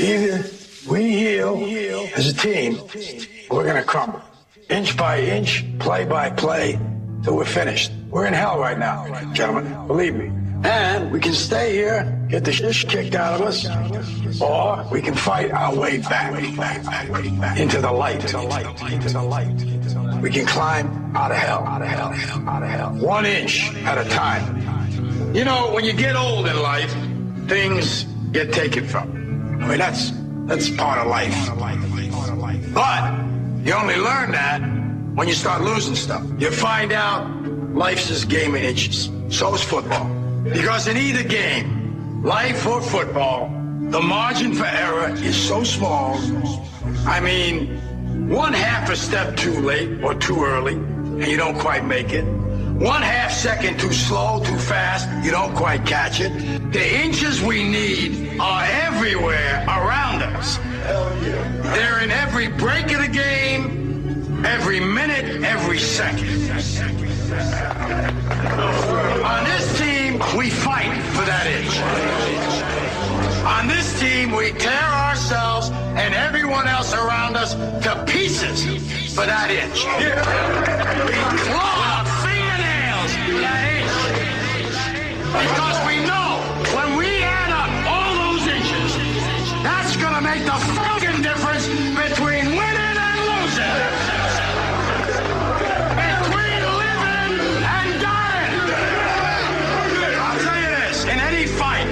Either we heal as a team, or we're going to crumble. Inch by inch, play by play, till we're finished. We're in hell right now, gentlemen, believe me. And we can stay here, get the shit kicked out of us, or we can fight our way back into the light. We can climb out of hell. 1 inch at a time. You know, when you get old in life, things get taken from you. I mean, that's part of life. But you only learn that when you start losing stuff. You find out life's this game of inches. So is football. Because in either game, life or football, the margin for error is so small. I mean, 1/2 a step too late or too early, and you don't quite make it. 1/2 second too slow, too fast, you don't quite catch it. The inches we need are everywhere around us. They're in every break of the game, every minute, every second. On this team, we fight for that inch. On this team, we tear ourselves and everyone else around us to pieces for that inch. We claw our fingernails for that inch. Because we know when we add up all those inches, that's going to make the fucking difference between winning and losing. Between living and dying. I'll tell you this, in any fight,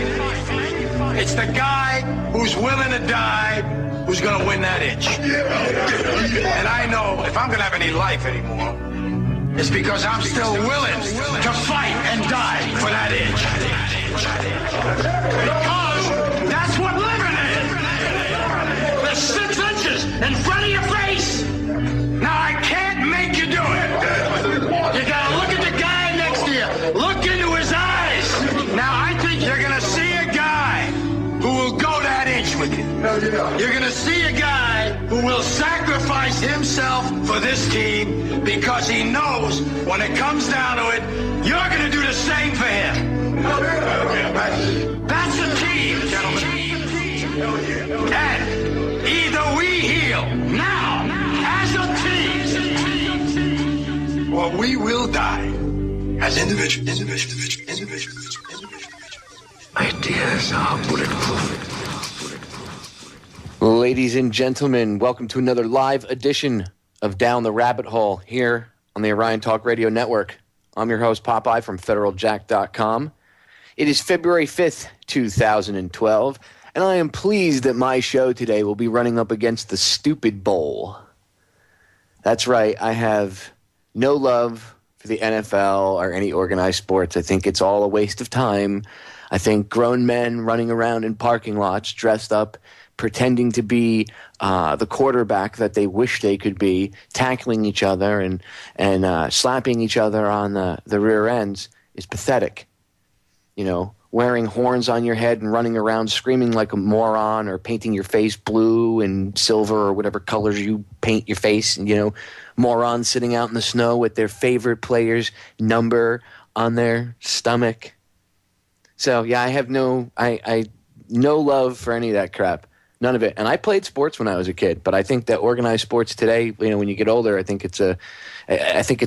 it's the guy who's willing to die who's going to win that inch. And I know if I'm going to have any life anymore, it's because I'm still willing to fight and die for that inch. Because that's what living is. There's 6 inches in front of your face. Now I can't make you do it. You got to look at the guy next to you. Look into his eyes. Now I think you're going to see a guy who will go that inch with you. You're going to see a guy who will sacrifice himself for this team because he knows when it comes down to it, you're going to do the same for him. That's a team, gentlemen. And either we heal now as a team, or we will die as individuals. Ideas are bulletproof. Ladies and gentlemen, welcome to another live edition of Down the Rabbit Hole here on the Orion Talk Radio Network. I'm your host, Popeye from FederalJack.com. It is February 5th, 2012, and I am pleased that my show today will be running up against the Stupid Bowl. That's right, I have no love for the NFL or any organized sports. I think it's all a waste of time. I think grown men running around in parking lots dressed up, pretending to be the quarterback that they wish they could be, tackling each other and slapping each other on the rear ends is pathetic. You know, wearing horns on your head and running around screaming like a moron or painting your face blue and silver or whatever colors you paint your face. And, you know, morons sitting out in the snow with their favorite player's number on their stomach. So, yeah, I have no love for any of that crap. None of it. And I played sports when I was a kid, but I think that organized sports today, you know, when you get older, I think it's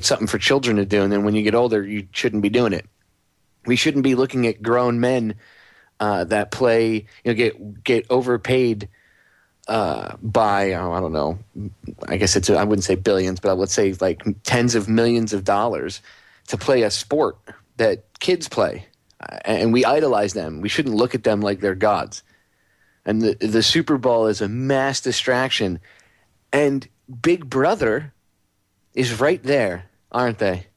something for children to do. And then when you get older, you shouldn't be doing it. We shouldn't be looking at grown men that play, you know, get overpaid by, I don't know, I guess I wouldn't say billions, but let's say like tens of millions of dollars to play a sport that kids play. And we idolize them. We shouldn't look at them like they're gods. And the Super Bowl is a mass distraction. And Big Brother is right there, aren't they?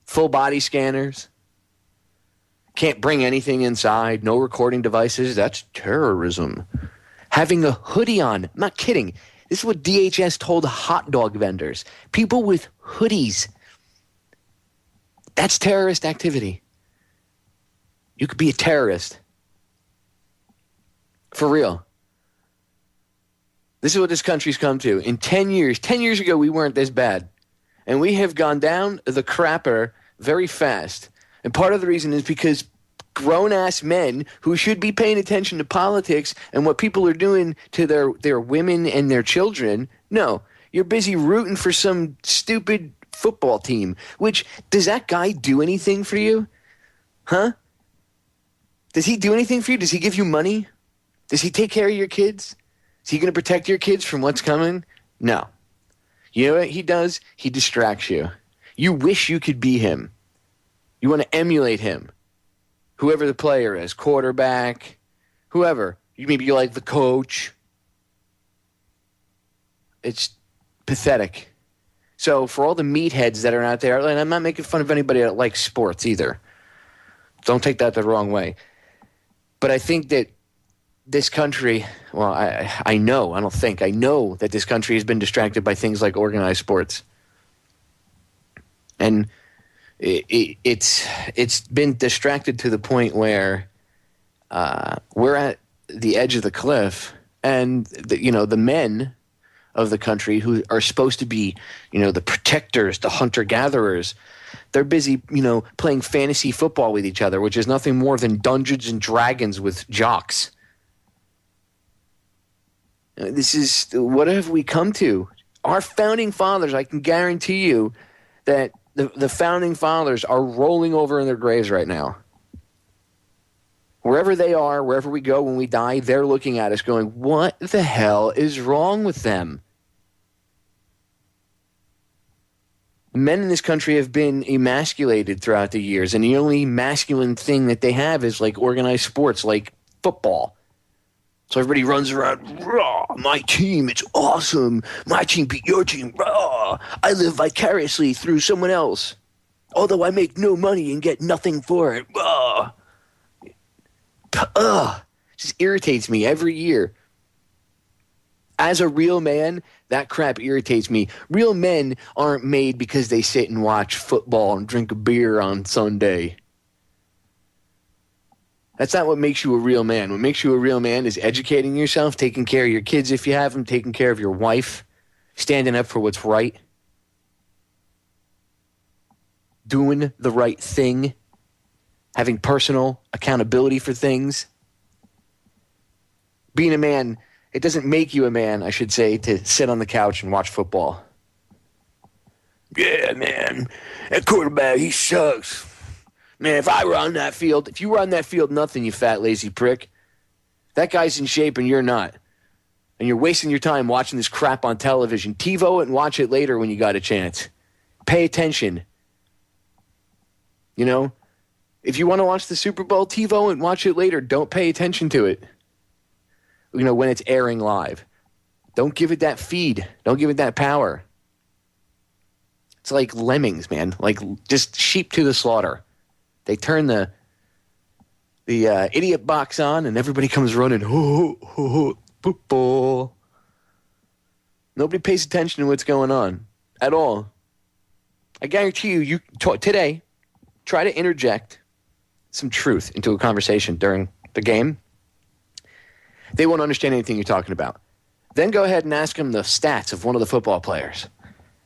Full body scanners. Can't bring anything inside. No recording devices. That's terrorism. Having a hoodie on. I'm not kidding. This is what DHS told hot dog vendors. People with hoodies. That's terrorist activity. You could be a terrorist. For real. This is what this country's come to. In 10 years ago, we weren't this bad. And we have gone down the crapper very fast. And part of the reason is because grown-ass men who should be paying attention to politics and what people are doing to their women and their children. No, you're busy rooting for some stupid football team. Which, does that guy do anything for you? Huh? Does he do anything for you? Does he give you money? Does he take care of your kids? Is he going to protect your kids from what's coming? No. You know what he does? He distracts you. You wish you could be him. You want to emulate him. Whoever the player is, quarterback, whoever. Maybe you like the coach. It's pathetic. So for all the meatheads that are out there, and I'm not making fun of anybody that likes sports either. Don't take that the wrong way. But I think that this country, well, I know that this country has been distracted by things like organized sports. And it's been distracted to the point where we're at the edge of the cliff, and the men of the country who are supposed to be, the protectors, the hunter-gatherers, they're busy, playing fantasy football with each other, which is nothing more than Dungeons and Dragons with jocks. This is, what have we come to? Our founding fathers, I can guarantee you that the founding fathers are rolling over in their graves right now. Wherever they are, wherever we go when we die, they're looking at us going, what the hell is wrong with them? Men in this country have been emasculated throughout the years, and the only masculine thing that they have is like organized sports, like football. So everybody runs around, raw, my team, it's awesome. My team beat your team, raw. I live vicariously through someone else, although I make no money and get nothing for it. Raw. Just irritates me every year. As a real man, that crap irritates me. Real men aren't made because they sit and watch football and drink a beer on Sunday. That's not what makes you a real man. What makes you a real man is educating yourself, taking care of your kids if you have them, taking care of your wife, standing up for what's right, doing the right thing, having personal accountability for things. Being a man, it doesn't make you a man, I should say, to sit on the couch and watch football. Yeah, man, that quarterback, he sucks. Man, if you were on that field, nothing, you fat, lazy prick. That guy's in shape and you're not. And you're wasting your time watching this crap on television. TiVo it and watch it later when you got a chance. Pay attention. If you want to watch the Super Bowl, TiVo it and watch it later. Don't pay attention to it. When it's airing live. Don't give it that feed. Don't give it that power. It's like lemmings, man. Like just sheep to the slaughter. They turn the idiot box on, and everybody comes running. Football. Nobody pays attention to what's going on at all. I guarantee you today, try to interject some truth into a conversation during the game. They won't understand anything you're talking about. Then go ahead and ask them the stats of one of the football players.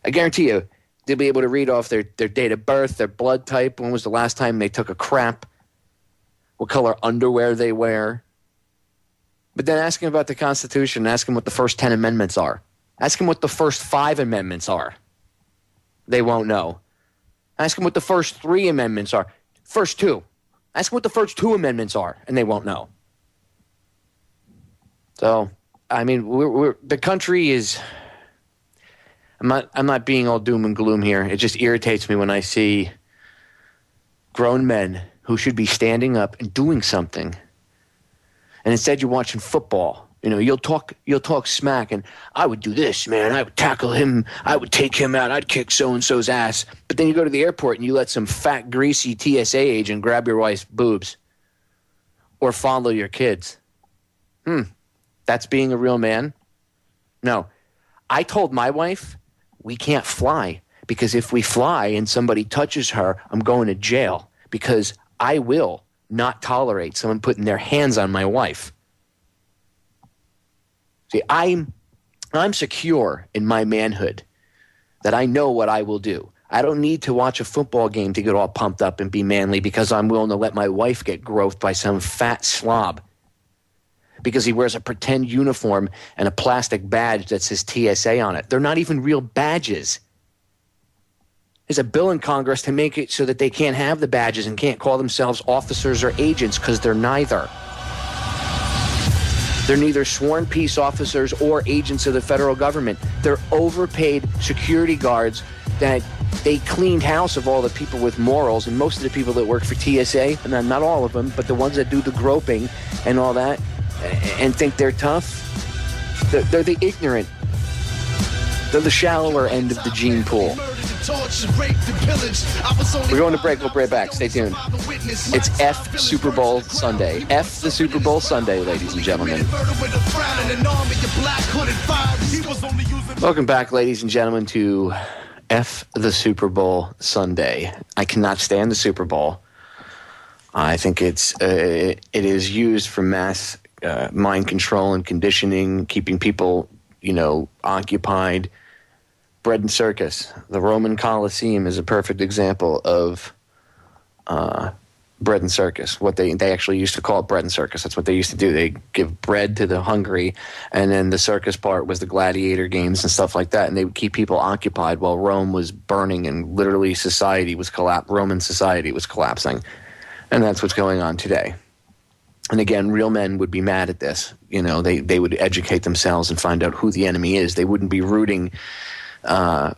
I guarantee you, they'll be able to read off their date of birth, their blood type, when was the last time they took a crap, what color underwear they wear. But then ask them about the Constitution, ask them what the first 10 amendments are. Ask them what the first 5 amendments are. They won't know. Ask them what the first 3 amendments are. First 2. Ask them what the first 2 amendments are, and they won't know. So, I mean, the country is... I'm not being all doom and gloom here. It just irritates me when I see grown men who should be standing up and doing something, and instead you're watching football. You'll talk smack, and I would do this, man. I would tackle him. I would take him out. I'd kick so-and-so's ass. But then you go to the airport and you let some fat, greasy TSA agent grab your wife's boobs or fondle your kids. That's being a real man? No. I told my wife we can't fly because if we fly and somebody touches her, I'm going to jail because I will not tolerate someone putting their hands on my wife. See, I'm secure in my manhood that I know what I will do. I don't need to watch a football game to get all pumped up and be manly because I'm willing to let my wife get groped by some fat slob because he wears a pretend uniform and a plastic badge that says TSA on it. They're not even real badges. There's a bill in Congress to make it so that they can't have the badges and can't call themselves officers or agents because they're neither. They're neither sworn peace officers or agents of the federal government. They're overpaid security guards that they cleaned house of all the people with morals, and most of the people that work for TSA, and not all of them, but the ones that do the groping and all that and think they're tough, they're the ignorant. They're the shallower end of the gene pool. We're going to break. We'll be right back. Stay tuned. It's F Super Bowl Sunday. F the Super Bowl Sunday, ladies and gentlemen. Welcome back, ladies and gentlemen, to F the Super Bowl Sunday. I cannot stand the Super Bowl. I think it is used for mass mind control and conditioning, keeping people, occupied. Bread and circus. The Roman Colosseum is a perfect example of bread and circus. What they actually used to call it bread and circus. That's what they used to do. They give bread to the hungry, and then the circus part was the gladiator games and stuff like that, and they would keep people occupied while Rome was burning and literally Roman society was collapsing. And that's what's going on today. And again, real men would be mad at this. They would educate themselves and find out who the enemy is. They wouldn't be rooting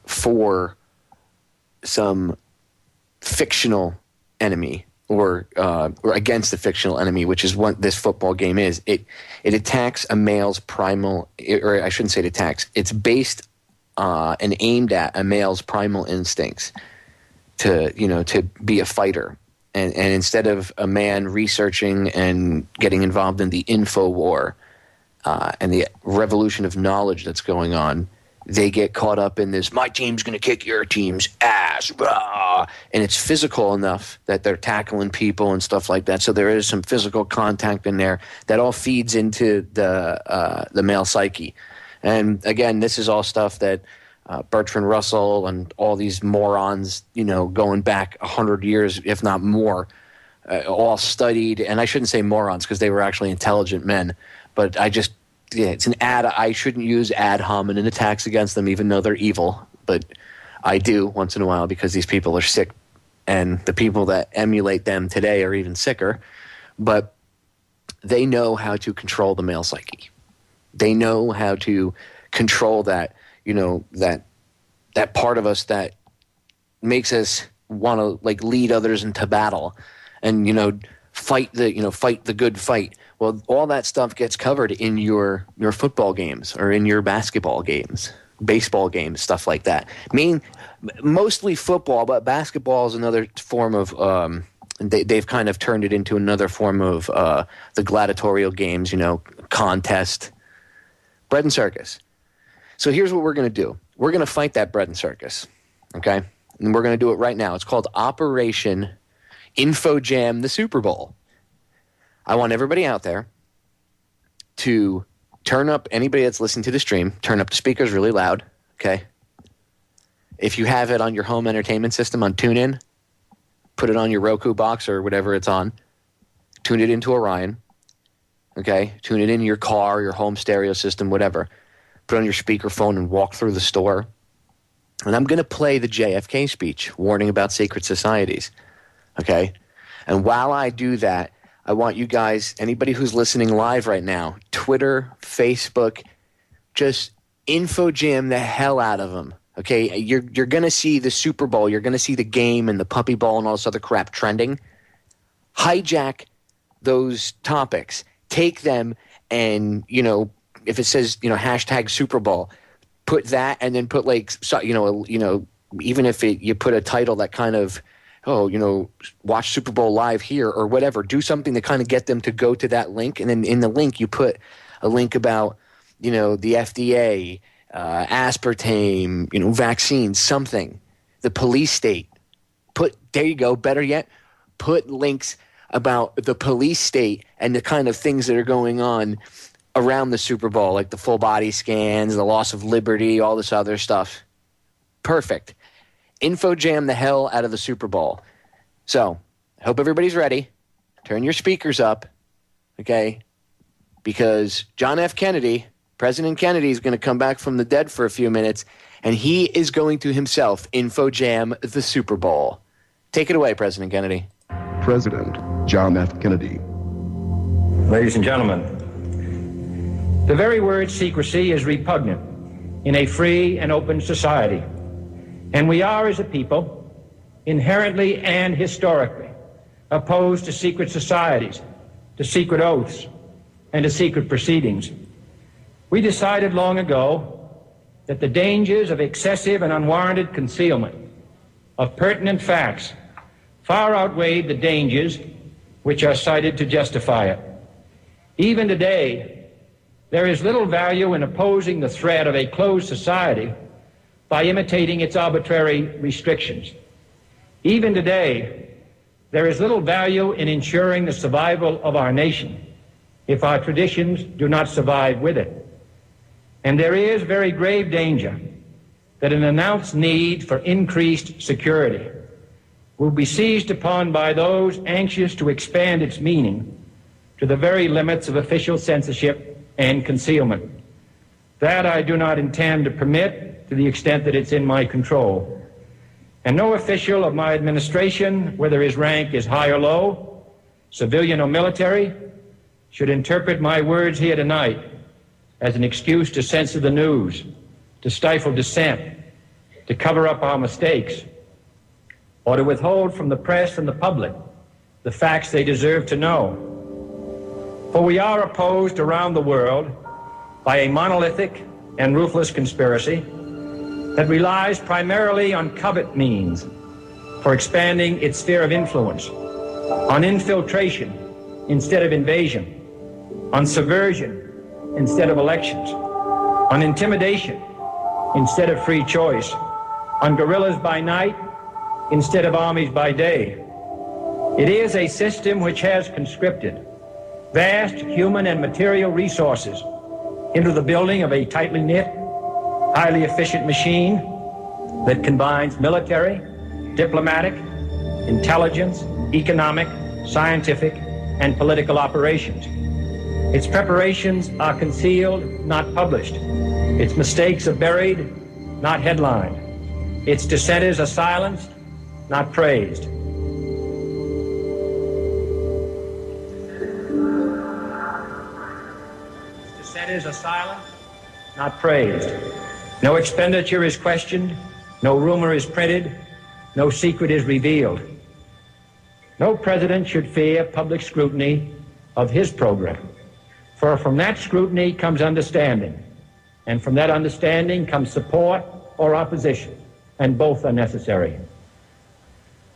for some fictional enemy or against the fictional enemy, which is what this football game is. It attacks a male's primal, or I shouldn't say it attacks. It's based and aimed at a male's primal instincts to be a fighter. And instead of a man researching and getting involved in the info war and the revolution of knowledge that's going on, they get caught up in this, my team's going to kick your team's ass, rah! And it's physical enough that they're tackling people and stuff like that. So there is some physical contact in there that all feeds into the male psyche. And again, this is all stuff that Bertrand Russell and all these morons, going back 100 years, if not more, all studied. And I shouldn't say morons because they were actually intelligent men, but it's an I shouldn't use ad hominem attacks against them, even though they're evil. But I do once in a while because these people are sick, and the people that emulate them today are even sicker. But they know how to control the male psyche. They know how to control that, that part of us that makes us want to lead others into battle and, fight the good fight. Well, all that stuff gets covered in your football games or in your basketball games, baseball games, stuff like that. Mostly football, but basketball is another form of they've kind of turned it into another form of the gladiatorial games, contest, bread and circus. So here's what we're going to do. We're going to fight that bread and circus, okay? And we're going to do it right now. It's called Operation Info Jam the Super Bowl. I want everybody out there to turn up, anybody that's listening to the stream, turn up the speakers really loud, okay? If you have it on your home entertainment system on TuneIn, put it on your Roku box or whatever it's on. Tune it into Orion, okay? Tune it in your car, your home stereo system, whatever. Put it on your speakerphone and walk through the store. And I'm going to play the JFK speech, warning about secret societies, okay? And while I do that, I want you guys, anybody who's listening live right now, Twitter, Facebook, just info jam the hell out of them. Okay, you're going to see the Super Bowl, you're going to see the game and the puppy ball and all this other crap trending. Hijack those topics. Take them and, if it says, hashtag Super Bowl, put that and then put even if you put a title that kind of, watch Super Bowl live here or whatever. Do something to kind of get them to go to that link. And then in the link, you put a link about, the FDA, aspartame, vaccines, something, the police state. There you go. Better yet, put links about the police state and the kind of things that are going on around the Super Bowl, like the full body scans, the loss of liberty, all this other stuff. Perfect. info-jam the hell out of the Super Bowl. So I hope everybody's ready. Turn your speakers up, okay? Because John F. Kennedy, President Kennedy, is going to come back from the dead for a few minutes, and he is going to himself info-jam the Super Bowl. Take it away, President Kennedy. President John F. Kennedy. Ladies and gentlemen, the very word secrecy is repugnant in a free and open society. And we are, as a people, inherently and historically opposed to secret societies, to secret oaths, and to secret proceedings. We decided long ago that the dangers of excessive and unwarranted concealment of pertinent facts far outweighed the dangers which are cited to justify it. Even today, there is little value in opposing the threat of a closed society by imitating its arbitrary restrictions. Even today, there is little value in ensuring the survival of our nation if our traditions do not survive with it. And there is very grave danger that an announced need for increased security will be seized upon by those anxious to expand its meaning to the very limits of official censorship and concealment. That I do not intend to permit to the extent that it's in my control. And no official of my administration, whether his rank is high or low, civilian or military, should interpret my words here tonight as an excuse to censor the news, to stifle dissent, to cover up our mistakes, or to withhold from the press and the public the facts they deserve to know. For we are opposed around the world by a monolithic and ruthless conspiracy that relies primarily on covert means for expanding its sphere of influence, on infiltration instead of invasion, on subversion instead of elections, on intimidation instead of free choice, on guerrillas by night instead of armies by day. It is a system which has conscripted vast human and material resources into the building of a tightly knit, highly efficient machine that combines military, diplomatic, intelligence, economic, scientific, and political operations. Its preparations are concealed, not published. Its mistakes are buried, not headlined. Its dissenters are silenced, not praised. Dissenters are silenced, not praised. No expenditure is questioned, no rumor is printed, no secret is revealed. No president should fear public scrutiny of his program, for from that scrutiny comes understanding, and from that understanding comes support or opposition, and both are necessary.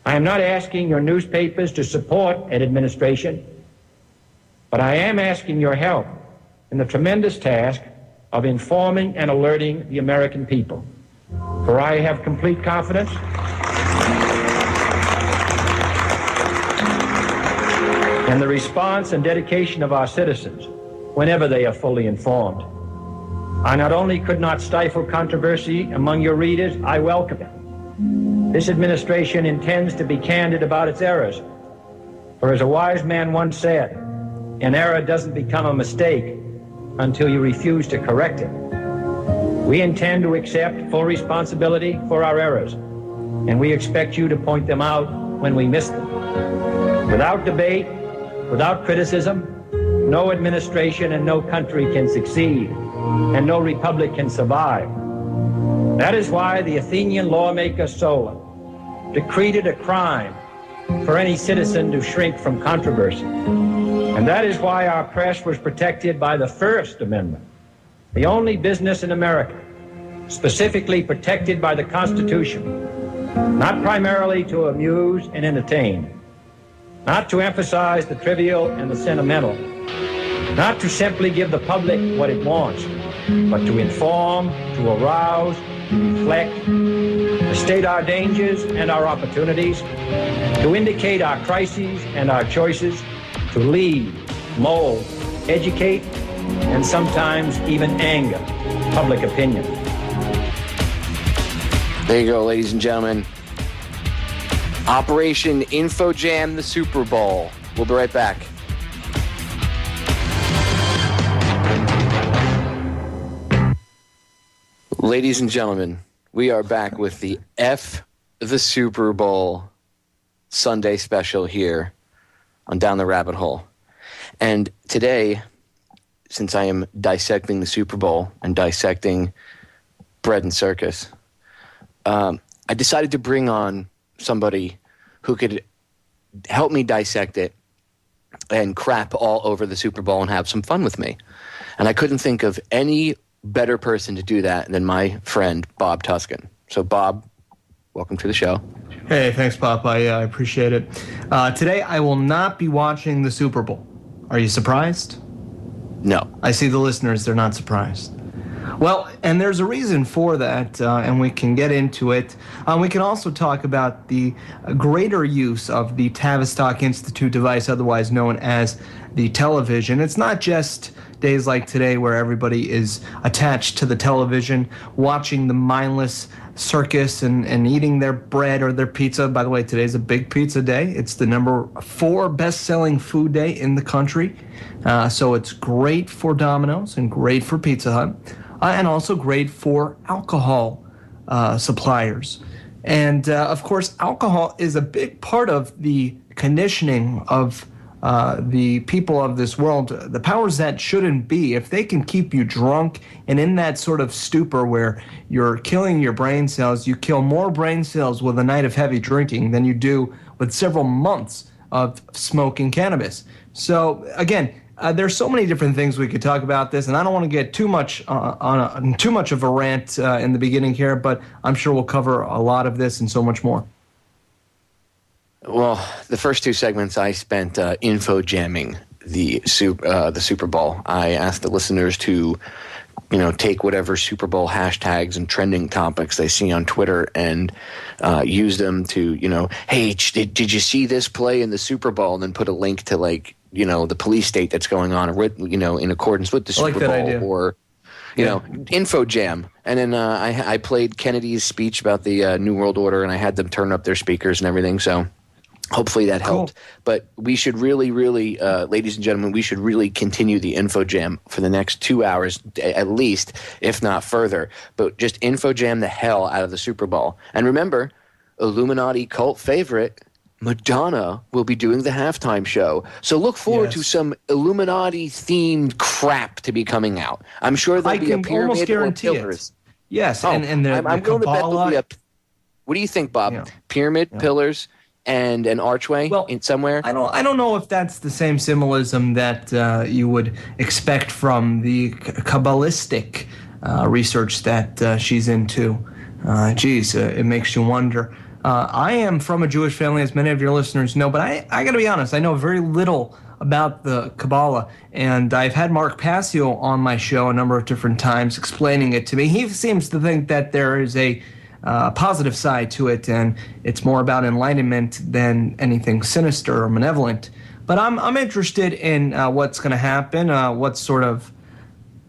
I am not asking your newspapers to support an administration, but I am asking your help in the tremendous task of informing and alerting the American people. For I have complete confidence in the response and dedication of our citizens whenever they are fully informed. I not only could not stifle controversy among your readers, I welcome it. This administration intends to be candid about its errors. For as a wise man once said, an error doesn't become a mistake until you refuse to correct it. We intend to accept full responsibility for our errors, and we expect you to point them out when we miss them. Without debate, without criticism, no administration and no country can succeed, and no republic can survive. That is why the Athenian lawmaker Solon decreed it a crime for any citizen to shrink from controversy. And that is why our press was protected by the First Amendment, the only business in America specifically protected by the Constitution, not primarily to amuse and entertain, not to emphasize the trivial and the sentimental, not to simply give the public what it wants, but to inform, to arouse, to reflect, to state our dangers and our opportunities, to indicate our crises and our choices, to lead, mold, educate, and sometimes even anger public opinion. There you go, ladies and gentlemen. Operation InfoJam the Super Bowl. We'll be right back. Ladies and gentlemen, we are back with the F the Super Bowl Sunday special here on Down the Rabbit Hole. And today, since I am dissecting the Super Bowl and dissecting bread and circus, I decided to bring on somebody who could help me dissect it and crap all over the Super Bowl and have some fun with me. And I couldn't think of any better person to do that than my friend Bob Tuscan. So Bob, welcome to the show. Hey, thanks, Popeye. I appreciate it. Today I will not be watching the Super Bowl. Are you surprised? No. I see the listeners, they're not surprised. Well, and there's a reason for that, and we can get into it. We can also talk about the greater use of the Tavistock Institute device, otherwise known as the television. It's not just days like today where everybody is attached to the television, watching the mindless circus and eating their bread or their pizza. By the way, today's a big pizza day. It's the number 4 best-selling food day in the country. So it's great for Domino's and great for Pizza Hut. And also great for alcohol suppliers. And, of course, alcohol is a big part of the conditioning of the people of this world. The powers that shouldn't be, if they can keep you drunk and in that sort of stupor where you're killing your brain cells, you kill more brain cells with a night of heavy drinking than you do with several months of smoking cannabis. So, again, there's so many different things we could talk about this, and I don't want to get too much on too much of a rant in the beginning here, but I'm sure we'll cover a lot of this and so much more. Well, the first 2 segments I spent info jamming the Super Bowl. I asked the listeners to, take whatever Super Bowl hashtags and trending topics they see on Twitter and use them to, hey, did you see this play in the Super Bowl? And then put a link to the police state that's going on, in accordance with the Super Bowl, idea. Or info jam. And then I played Kennedy's speech about the New World Order, and I had them turn up their speakers and everything. So hopefully that helped. Cool. But we should really, ladies and gentlemen, we should really continue the info jam for the next 2 hours at least, if not further. But just info jam the hell out of the Super Bowl. And remember, Illuminati cult favorite Madonna will be doing the halftime show. So look forward to some Illuminati-themed crap to be coming out. I'm sure there'll be a pyramid or pillars. Yes, and I'm going to bet there'll be a... What do you think, Bob? Yeah. Pyramid, pillars, and an archway in somewhere? I don't know if that's the same symbolism that you would expect from the Kabbalistic research that she's into. It makes you wonder. I am from a Jewish family, as many of your listeners know, but I got to be honest, I know very little about the Kabbalah, and I've had Mark Passio on my show a number of different times explaining it to me. He seems to think that there is a positive side to it, and it's more about enlightenment than anything sinister or malevolent. But I'm interested in what's going to happen, what sort of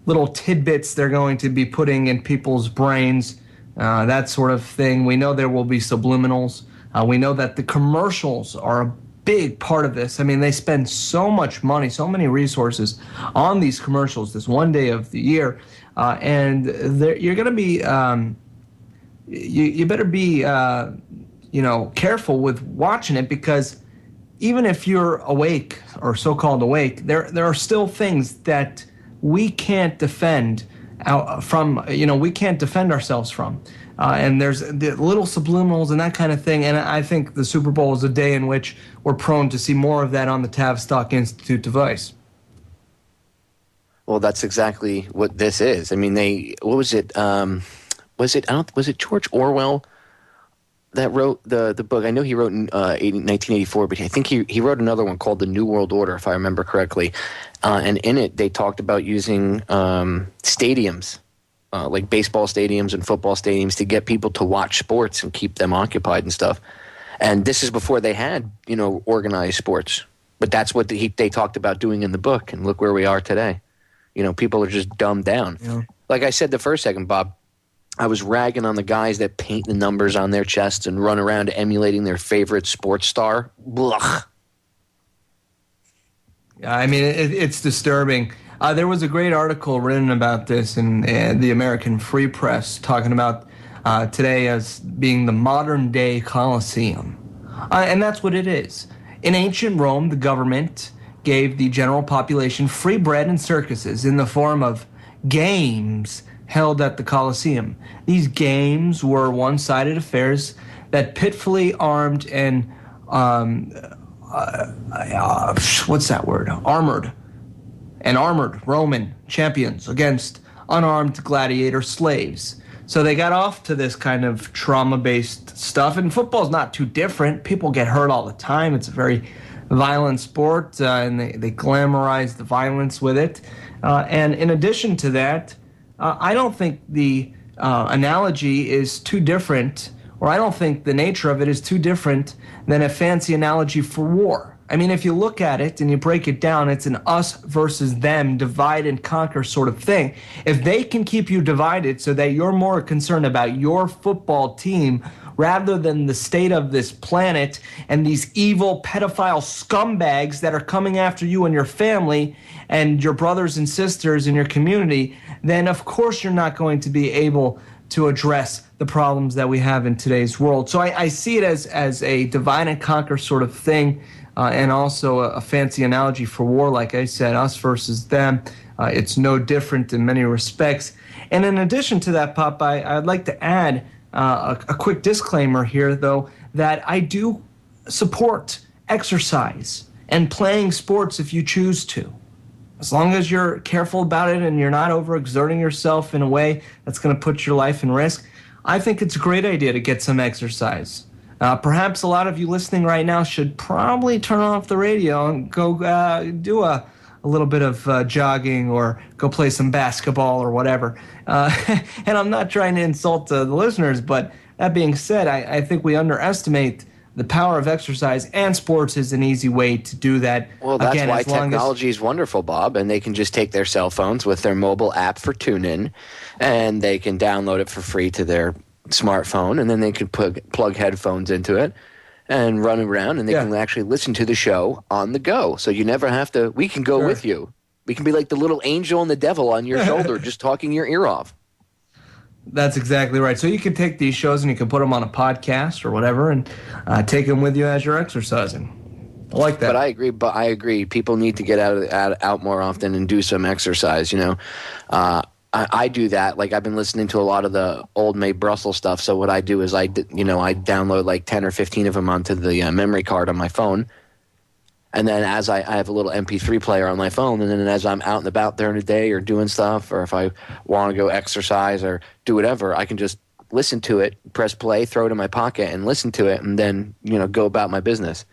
little tidbits they're going to be putting in people's brains, that sort of thing. We know there will be subliminals. We know that the commercials are a big part of this. I mean, they spend so much money, so many resources on these commercials this one day of the year, and you're going to be, you better be, careful with watching it, because even if you're awake or so-called awake, there are still things that we can't defend we can't defend ourselves from. And there's the little subliminals and that kind of thing. And I think the Super Bowl is a day in which we're prone to see more of that on the Tavistock Institute device. Well, that's exactly what this is. I mean, was it George Orwell that wrote the book? I know he wrote in 1984, but I think he wrote another one called The New World Order, if I remember correctly. And in it, they talked about using stadiums, like baseball stadiums and football stadiums, to get people to watch sports and keep them occupied and stuff. And this is before they had, organized sports. But that's what they talked about doing in the book. And look where we are today. People are just dumbed down. Yeah. Like I said the first second, Bob, I was ragging on the guys that paint the numbers on their chests and run around emulating their favorite sports star. Blah. I mean, it's disturbing. There was a great article written about this in the American Free Press, talking about today as being the modern-day Colosseum. And that's what it is. In ancient Rome, the government gave the general population free bread and circuses in the form of games held at the Colosseum. These games were one-sided affairs that pitifully armed and armored Roman champions against unarmed gladiator slaves. So they got off to this kind of trauma-based stuff, and football's not too different. People get hurt all the time. It's a very violent sport, and they glamorize the violence with it. And in addition to that, I don't think the analogy is too different, or I don't think the nature of it is too different than a fancy analogy for war. I mean, if you look at it and you break it down, it's an us versus them, divide and conquer sort of thing. If they can keep you divided so that you're more concerned about your football team rather than the state of this planet and these evil pedophile scumbags that are coming after you and your family and your brothers and sisters in your community, then of course you're not going to be able to address the problems that we have in today's world. So I see it as a divide and conquer sort of thing, and also a fancy analogy for war. Like I said, us versus them. It's no different in many respects. And in addition to that, Popeye, I'd like to add a quick disclaimer here, though, that I do support exercise and playing sports if you choose to. As long as you're careful about it and you're not overexerting yourself in a way that's going to put your life in risk, I think it's a great idea to get some exercise. Perhaps a lot of you listening right now should probably turn off the radio and go do a little bit of jogging or go play some basketball or whatever. And I'm not trying to insult the listeners, but that being said, I think we underestimate the power of exercise, and sports is an easy way to do that. Well, that's why technology is wonderful, Bob, and they can just take their cell phones with their mobile app for TuneIn, and they can download it for free to their smartphone, and then they can plug headphones into it and run around, and they can actually listen to the show on the go. So you never have to – we can go with you. We can be like the little angel and the devil on your shoulder just talking your ear off. That's exactly right. So you can take these shows and you can put them on a podcast or whatever and take them with you as you're exercising. I like that. But I agree. People need to get out more often and do some exercise, you know. I do that. Like, I've been listening to a lot of the old May Brussels stuff. So what I do is I download like 10 or 15 of them onto the memory card on my phone. And then as I have a little MP3 player on my phone, and then as I'm out and about during the day or doing stuff, or if I want to go exercise or do whatever, I can just listen to it, press play, throw it in my pocket, and listen to it, and then go about my business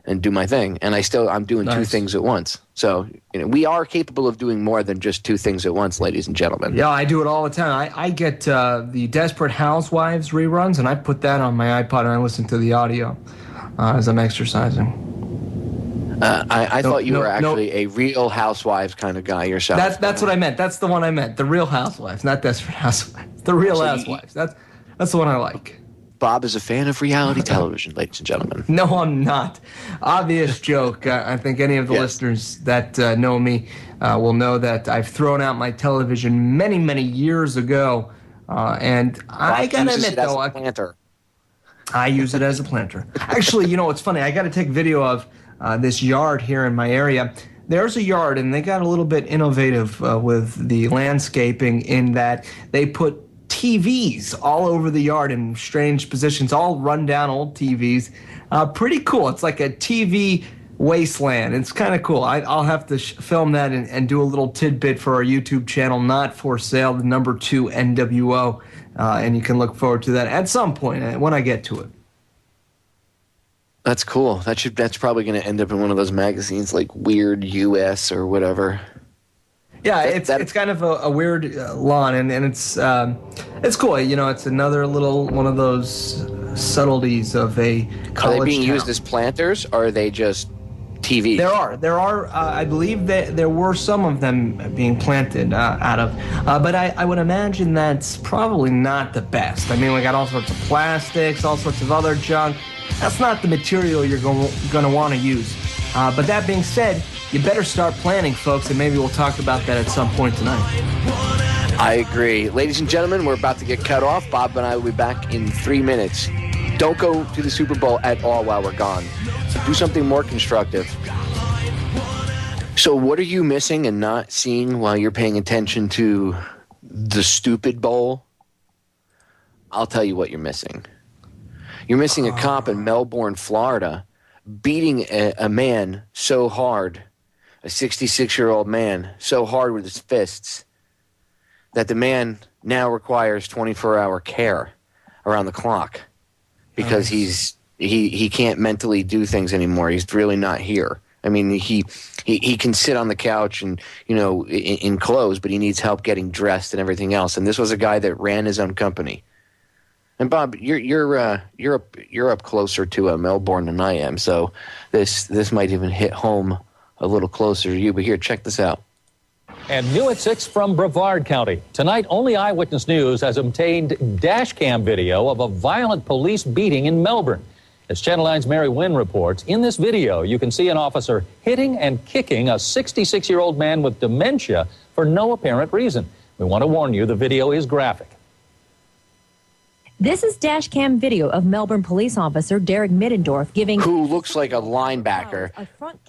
and do my thing. And I'm doing two things at once. So we are capable of doing more than just two things at once, ladies and gentlemen. Yeah, I do it all the time. I get the Desperate Housewives reruns, and I put that on my iPod, and I listen to the audio as I'm exercising. I thought you were actually a Real Housewives kind of guy yourself. That's what I meant. That's the one I meant. The Real Housewives, not Desperate Housewives. The Real Housewives. That's the one I like. Bob is a fan of reality television, ladies and gentlemen. No, I'm not. Obvious joke. I think any of the listeners that know me will know that I've thrown out my television many, many years ago. And I got to admit, though, I use it as a planter. Actually, it's funny. I got to take video of this yard here in my area. There's a yard, and they got a little bit innovative with the landscaping in that they put TVs all over the yard in strange positions, all run-down old TVs. Pretty cool. It's like a TV wasteland. It's kind of cool. I'll have to film that and do a little tidbit for our YouTube channel, Not For Sale, the number 2 NWO, and you can look forward to that at some point when I get to it. That's cool. That's probably going to end up in one of those magazines like Weird US or whatever. Yeah, it's kind of a weird lawn, and it's cool. It's another little one of those subtleties of a college Are they being town. used as planters, or are they just TV. There are. I believe that there were some of them being planted out of, but I would imagine that's probably not the best. I mean, we got all sorts of plastics, all sorts of other junk. That's not the material you're going to want to use. But that being said, you better start planning, folks, and maybe we'll talk about that at some point tonight. I agree. Ladies and gentlemen, we're about to get cut off. Bob and I will be back in 3 minutes. Don't go to the Super Bowl at all while we're gone. Do something more constructive. So what are you missing and not seeing while you're paying attention to the stupid bowl? I'll tell you what you're missing. You're missing a cop in Melbourne, Florida, beating a man so hard, a 66-year-old man, so hard with his fists, that the man now requires 24-hour care around the clock because he can't mentally do things anymore. He's really not here. I mean, he can sit on the couch and, in clothes, but he needs help getting dressed and everything else. And this was a guy that ran his own company. And Bob, you're up closer to Melbourne than I am, so this might even hit home a little closer to you. But here, check this out. And new at 6 from Brevard County. Tonight, only Eyewitness News has obtained dash cam video of a violent police beating in Melbourne. As Channel 9's Mary Wynn reports, in this video, you can see an officer hitting and kicking a 66-year-old man with dementia for no apparent reason. We want to warn you, the video is graphic. This is dash cam video of Melbourne police officer Derek Middendorf giving... Who looks like a linebacker.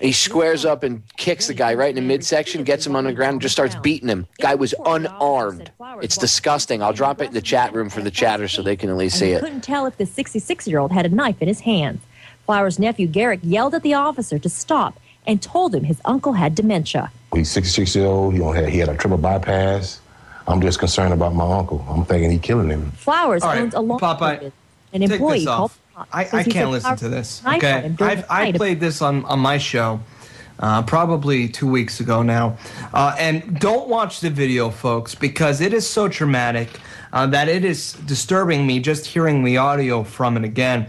He squares up and kicks the guy right in the midsection, gets him on the ground, and just starts beating him. Guy was unarmed. It's disgusting. I'll drop it in the chat room for the chatters so they can at least see it. Couldn't tell if the 66-year-old had a knife in his hands. Flowers' nephew Garrick yelled at the officer to stop and told him his uncle had dementia. He's 66 years old. He had a triple bypass. I'm just concerned about my uncle. I'm thinking he's killing him. Flowers owns a lawn Popeye, an employee called. I can't listen to this. Okay, I played this on my show probably 2 weeks ago now, and don't watch the video, folks, because it is so traumatic that it is disturbing me just hearing the audio from it again.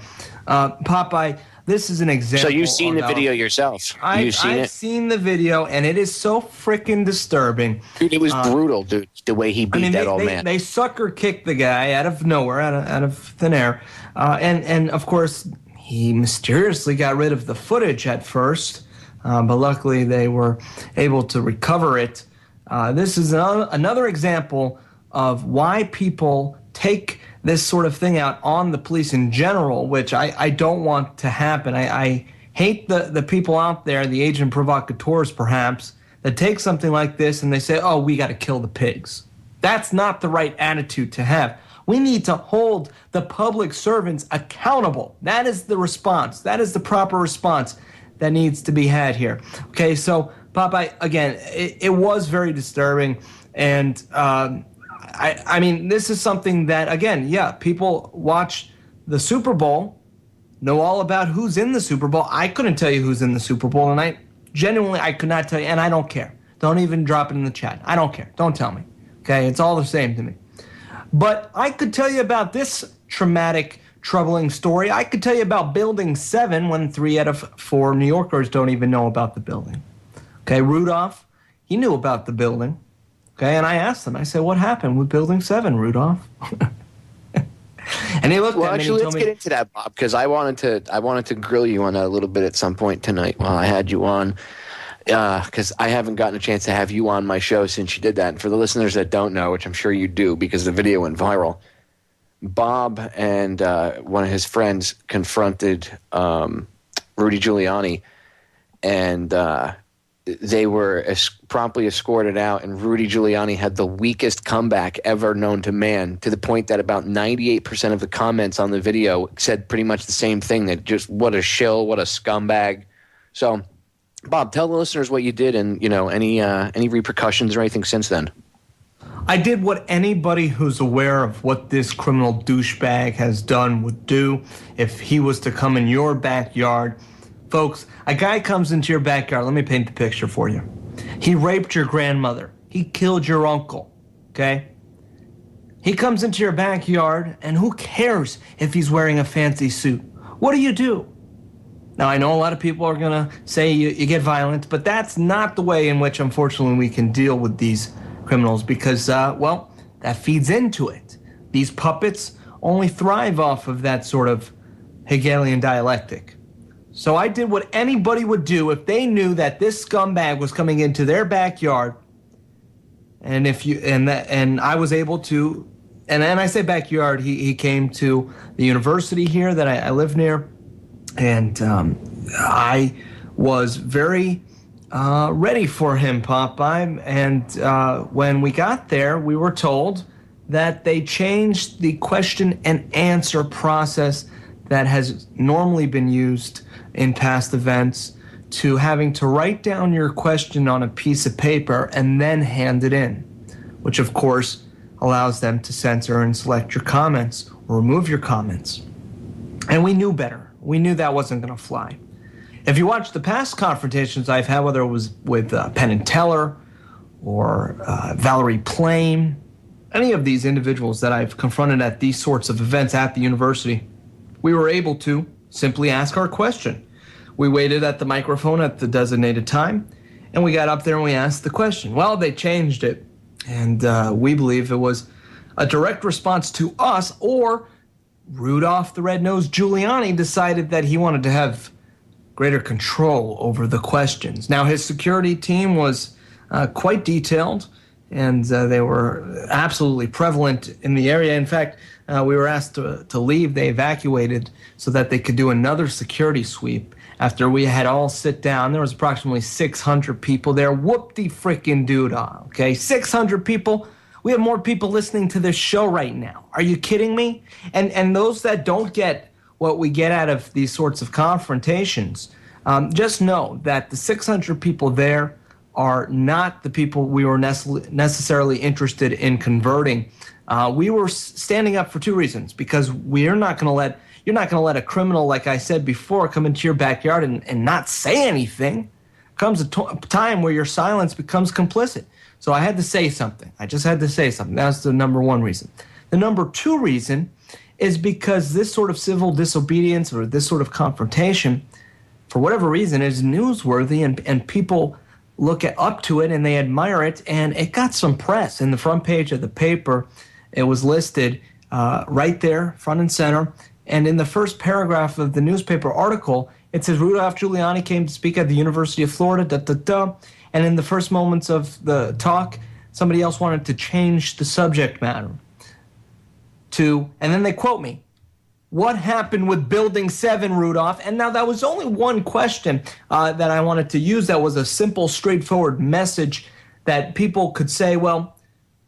Popeye, this is an example. So you've seen the video yourself? I've seen the video, and it is so freaking disturbing. Dude, it was brutal, dude, the way he beat that old man. They sucker kicked the guy out of nowhere, out of thin air. And of course, he mysteriously got rid of the footage at first, but luckily they were able to recover it. This is another example of why people take this sort of thing out on the police in general, which I don't want to happen. I hate the people out there, the agent provocateurs perhaps, that take something like this and they say, oh, we got to kill the pigs. That's not the right attitude to have. We need to hold the public servants accountable. That is the response. That is the proper response that needs to be had here. Okay, so Popeye, again, it was very disturbing, and I mean, this is something that, again, yeah, people watch the Super Bowl, know all about who's in the Super Bowl. I couldn't tell you who's in the Super Bowl, and I could not tell you, and I don't care. Don't even drop it in the chat. I don't care. Don't tell me. Okay, it's all the same to me. But I could tell you about this traumatic, troubling story. I could tell you about Building 7 when 3 out of 4 New Yorkers don't even know about the building. Okay, Rudolph, he knew about the building. Okay, and I asked him, I said, what happened with Building 7, Rudolph? And he looked at me and he told me... Well, actually, let's get into that, Bob, because I wanted to grill you on that a little bit at some point tonight while I had you on, because I haven't gotten a chance to have you on my show since you did that. And for the listeners that don't know, which I'm sure you do because the video went viral, Bob and one of his friends confronted Rudy Giuliani, and they were promptly escorted out, and Rudy Giuliani had the weakest comeback ever known to man, to the point that about 98% of the comments on the video said pretty much the same thing, that just what a shill, what a scumbag. So, Bob, tell the listeners what you did and, any repercussions or anything since then. I did what anybody who's aware of what this criminal douchebag has done would do if he was to come in your backyard. Folks, a guy comes into your backyard. Let me paint the picture for you. He raped your grandmother. He killed your uncle, okay? He comes into your backyard, and who cares if he's wearing a fancy suit? What do? Now, I know a lot of people are going to say you get violent, but that's not the way in which, unfortunately, we can deal with these criminals because, well, that feeds into it. These puppets only thrive off of that sort of Hegelian dialectic. So I did what anybody would do if they knew that this scumbag was coming into their backyard, and I was able to, and I say backyard, he came to the university here that I live near. And I was very ready for him, Popeye. And when we got there, we were told that they changed the question and answer process that has normally been used in past events to having to write down your question on a piece of paper and then hand it in, which of course allows them to censor and select your comments or remove your comments. And we knew better. We knew that wasn't going to fly. If you watch the past confrontations I've had, whether it was with Penn and Teller or Valerie Plame, any of these individuals that I've confronted at these sorts of events at the university, we were able to simply ask our question. We waited at the microphone at the designated time, and we got up there and we asked the question. Well, they changed it, and we believe it was a direct response to us, or Rudolph the Red-Nosed Giuliani decided that he wanted to have greater control over the questions. Now, his security team was quite detailed, and they were absolutely prevalent in the area. In fact, we were asked to leave. They evacuated so that they could do another security sweep after we had all sit down. There was approximately 600 people there. Whoop-de-frickin-doodah, okay? 600 people. We have more people listening to this show right now. Are you kidding me? And those that don't get what we get out of these sorts of confrontations, just know that the 600 people there are not the people we were necessarily interested in converting. We were standing up for two reasons, because you're not going to let a criminal, like I said before, come into your backyard and not say anything. Comes a time where your silence becomes complicit. So I had to say something. I just had to say something. That's the number one reason. The number two reason is because this sort of civil disobedience or this sort of confrontation, for whatever reason, is newsworthy, and people look up to it and they admire it, and it got some press. In the front page of the paper, it was listed right there, front and center, and in the first paragraph of the newspaper article, it says Rudolph Giuliani came to speak at the University of Florida, and in the first moments of the talk, somebody else wanted to change the subject matter to, and then they quote me, "What happened with Building 7, Rudolph?" And now that was only one question that I wanted to use. That was a simple, straightforward message that people could say, well,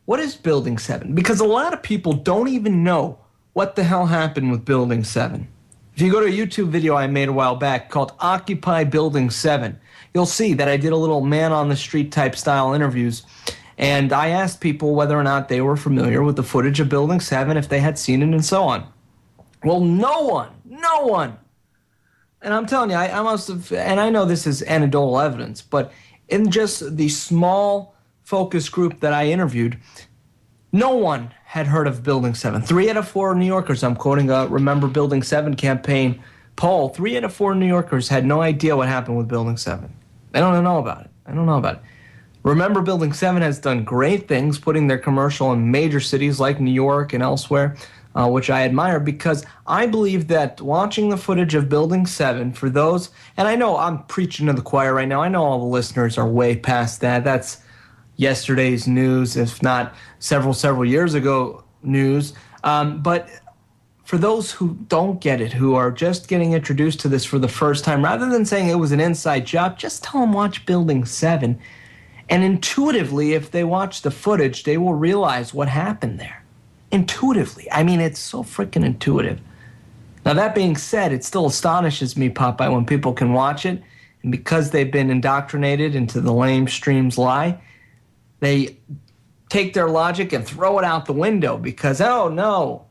what is Building 7? Because a lot of people don't even know what the hell happened with Building 7. If you go to a YouTube video I made a while back called Occupy Building 7, you'll see that I did a little man-on-the-street type style interviews, and I asked people whether or not they were familiar with the footage of Building 7, if they had seen it, and so on. Well, no one. And I'm telling you, I must have, and I know this is anecdotal evidence, but in just the small focus group that I interviewed, no one had heard of Building 7. 3 out of 4 New Yorkers, I'm quoting a Remember Building 7 campaign poll, 3 out of 4 New Yorkers had no idea what happened with Building 7. They don't know about it. Remember Building 7 has done great things, putting their commercial in major cities like New York and elsewhere, which I admire, because I believe that watching the footage of Building 7, for those, and I know I'm preaching to the choir right now, I know all the listeners are way past that. That's yesterday's news, if not several years ago news. But for those who don't get it, who are just getting introduced to this for the first time, rather than saying it was an inside job, just tell them watch Building 7. And intuitively, if they watch the footage, they will realize what happened there. Intuitively. I mean, it's so freaking intuitive. Now, that being said, it still astonishes me, Popeye, when people can watch it, and because they've been indoctrinated into the lamestream's lie, they take their logic and throw it out the window because, oh, no,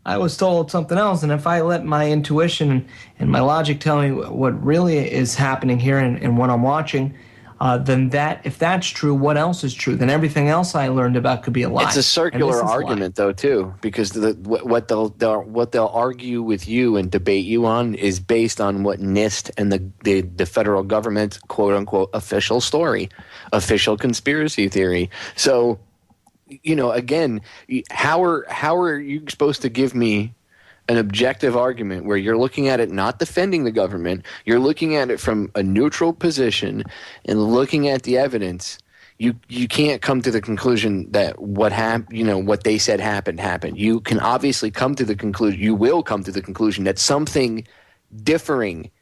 I was told something else. And if I let my intuition and my logic tell me what really is happening here and what I'm watching, then if that's true, what else is true? Then everything else I learned about could be a lie. It's a circular argument, though, too, because what they'll argue with you and debate you on is based on what NIST and the federal government, quote unquote, official story, official conspiracy theory. So, again, how are you supposed to give me an objective argument where you're looking at it not defending the government, you're looking at it from a neutral position and looking at the evidence? You can't come to the conclusion that what they said happened. You can obviously come to the conclusion, you will come to the conclusion that something differing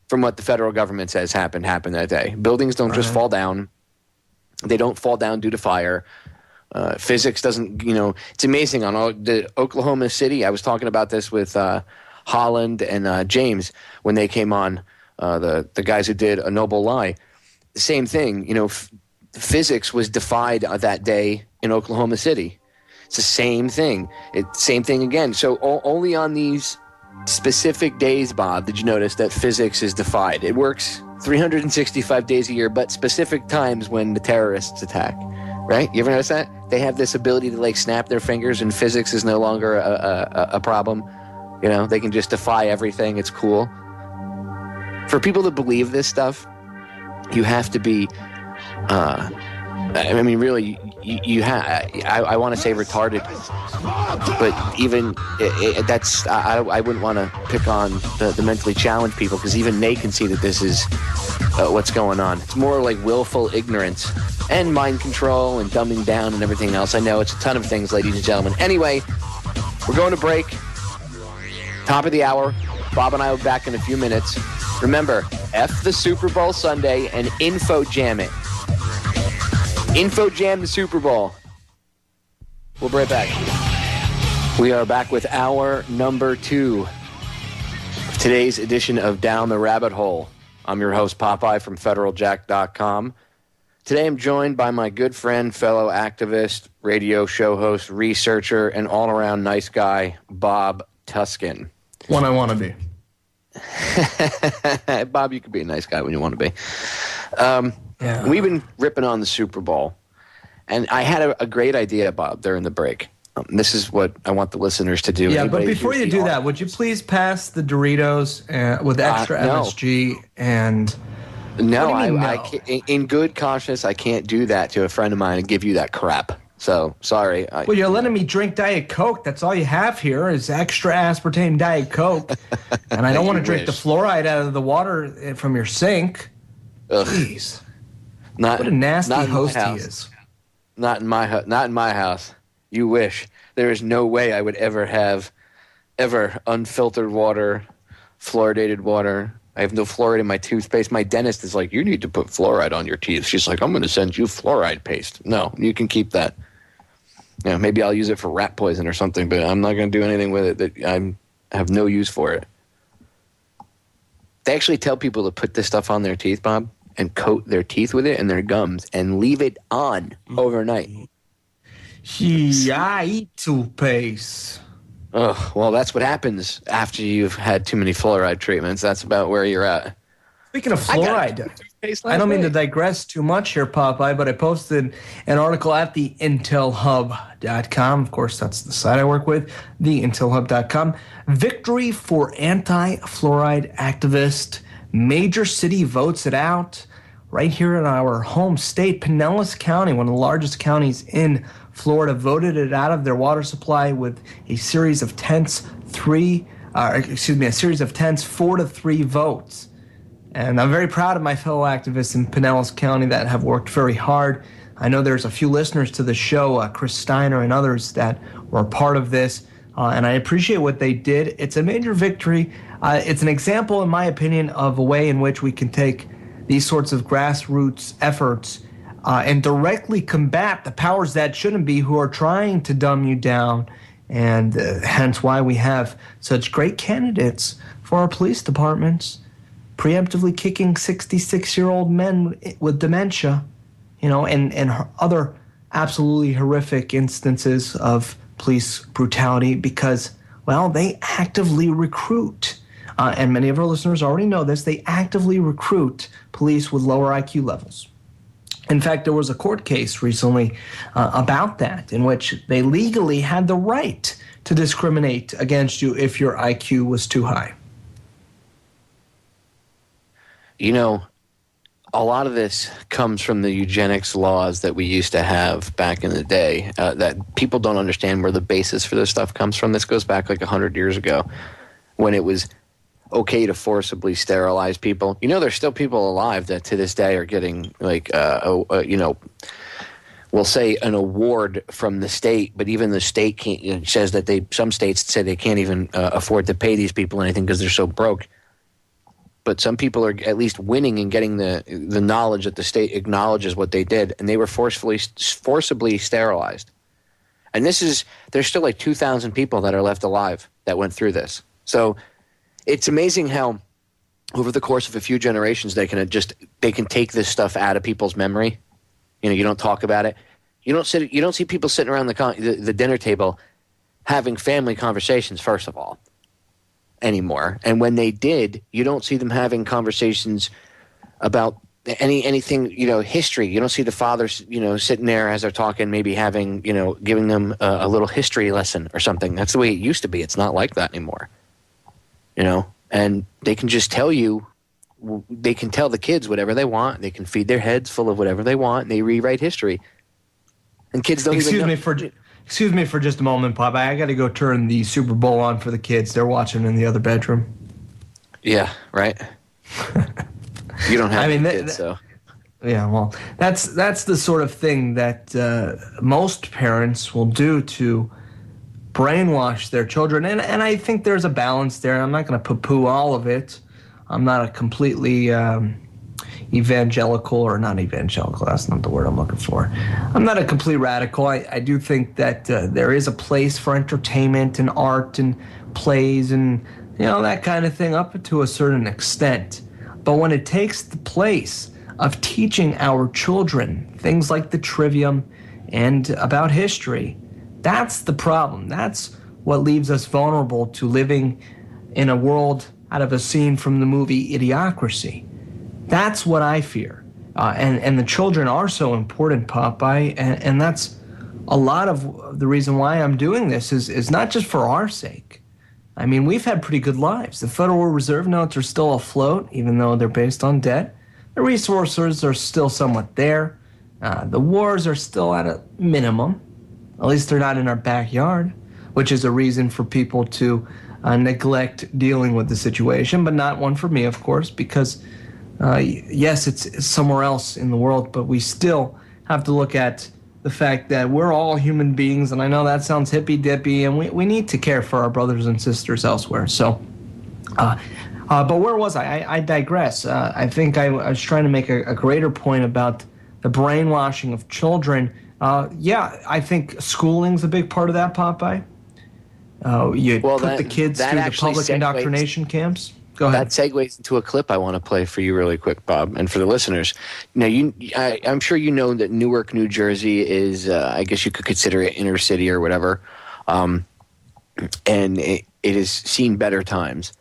from what the federal government says happened that day. Buildings don't just fall down. They don't fall down due to fire. Physics doesn't, it's amazing. On the Oklahoma City, I was talking about this with Holland and James when they came on, the guys who did A Noble Lie. The same thing, physics was defied that day in Oklahoma City. It's the same thing. Same thing again. So only on these specific days, Bob, did you notice that physics is defied? It works 365 days a year, but specific times when the terrorists attack. Right? You ever notice that? They have this ability to snap their fingers and physics is no longer a problem. They can just defy everything. It's cool. For people to believe this stuff, you have to be, really, you have, I want to say retarded, but even that's, I wouldn't want to pick on the mentally challenged people because even they can see that this is what's going on. It's more like willful ignorance and mind control and dumbing down and everything else. I know it's a ton of things, ladies and gentlemen. Anyway, we're going to break. Top of the hour. Bob and I will be back in a few minutes. Remember, F the Super Bowl Sunday and info jam it. Info jam the Super Bowl. We'll be right back. We are back with hour number 2 of today's edition of Down the Rabbit Hole. I'm your host, Popeye from FederalJack.com. Today I'm joined by my good friend, fellow activist, radio show host, researcher, and all-around nice guy, Bob Tuskin. One I want to be. Bob, you could be a nice guy when you want to be. We've been ripping on the Super Bowl, and I had a great idea, Bob, during the break. This is what I want the listeners to do. Yeah, but before you do that, would you please pass the Doritos with extra MSG and... No, in good conscience, I can't do that to a friend of mine and give you that crap. So, sorry. Well, you're letting me drink Diet Coke. That's all you have here is extra aspartame Diet Coke. And I don't want to drink the fluoride out of the water from your sink. Ugh. Jeez. What a nasty host he is. Not in my house. You wish. There is no way I would ever have unfiltered water, fluoridated water. I have no fluoride in my toothpaste. My dentist is like, you need to put fluoride on your teeth. She's like, I'm going to send you fluoride paste. No, you can keep that. Maybe I'll use it for rat poison or something, but I'm not going to do anything with it that I have no use for it. They actually tell people to put this stuff on their teeth, Bob, and coat their teeth with it and their gums and leave it on overnight. I eat toothpaste. Oh, well, that's what happens after you've had too many fluoride treatments. That's about where you're at. Speaking of fluoride, I don't mean to digress too much here, Popeye, but I posted an article at the intelhub.com. Of course, that's the site I work with, the intelhub.com. Victory for anti-fluoride activist. Major city votes it out. Right here in our home state, Pinellas County, one of the largest counties in Florida, voted it out of their water supply with a series of tense 4-3 votes. And I'm very proud of my fellow activists in Pinellas County that have worked very hard. I know there's a few listeners to the show, Chris Steiner and others that were part of this, and I appreciate what they did. It's a major victory. It's an example, in my opinion, of a way in which we can take these sorts of grassroots efforts and directly combat the powers that shouldn't be who are trying to dumb you down, and hence why we have such great candidates for our police departments, preemptively kicking 66-year-old men with dementia, and other absolutely horrific instances of police brutality because, well, they actively recruit and many of our listeners already know this, they actively recruit police with lower IQ levels. In fact, there was a court case recently about that, in which they legally had the right to discriminate against you if your IQ was too high. You know, a lot of this comes from the eugenics laws that we used to have back in the day, that people don't understand where the basis for this stuff comes from. This goes back like 100 years ago when it was okay to forcibly sterilize people. You know, there's still people alive that to this day are getting like, we'll say an award from the state, but even the state can't, it says that some states say they can't even afford to pay these people anything because they're so broke. But some people are at least winning and getting the knowledge that the state acknowledges what they did, and they were forcibly sterilized. And there's still like 2,000 people that are left alive that went through this. So it's amazing how over the course of a few generations they can take this stuff out of people's memory. You know, you don't talk about it. You don't see people sitting around the dinner table having family conversations, first of all, anymore. And when they did, you don't see them having conversations about anything, history. You don't see the fathers, sitting there as they're talking, maybe having, giving them a little history lesson or something. That's the way it used to be. It's not like that anymore. And they can just tell you, they can tell the kids whatever they want. They can feed their heads full of whatever they want, and they rewrite history. And kids don't Excuse me for just a moment, Popeye. I got to go turn the Super Bowl on for the kids. They're watching in the other bedroom. Yeah, right. You don't have kids, so. Yeah, well, that's the sort of thing that most parents will do to brainwash their children. And I think there's a balance there. I'm not going to poo-poo all of it. I'm not a completely evangelical, or not evangelical, that's not the word I'm looking for. I'm not a complete radical. I do think that there is a place for entertainment and art and plays and, that kind of thing up to a certain extent. But when it takes the place of teaching our children things like the trivium and about history, that's the problem. That's what leaves us vulnerable to living in a world out of a scene from the movie Idiocracy. That's what I fear. And the children are so important, Popeye, and that's a lot of the reason why I'm doing this is not just for our sake. I mean, we've had pretty good lives. The Federal Reserve notes are still afloat, even though they're based on debt. The resources are still somewhat there. The wars are still at a minimum. At least they're not in our backyard, which is a reason for people to neglect dealing with the situation, but not one for me, of course, because yes, it's somewhere else in the world, but we still have to look at the fact that we're all human beings, and I know that sounds hippy-dippy, and we need to care for our brothers and sisters elsewhere. So, but where was I? I digress. I think I was trying to make a greater point about the brainwashing of children. Yeah, I think schooling's a big part of that, Popeye. You put the kids through the public indoctrination camps. Go ahead. That segues into a clip I want to play for you really quick, Bob, and for the listeners. Now, I'm sure you know that Newark, New Jersey is, I guess you could consider it inner city or whatever, and it has seen better times.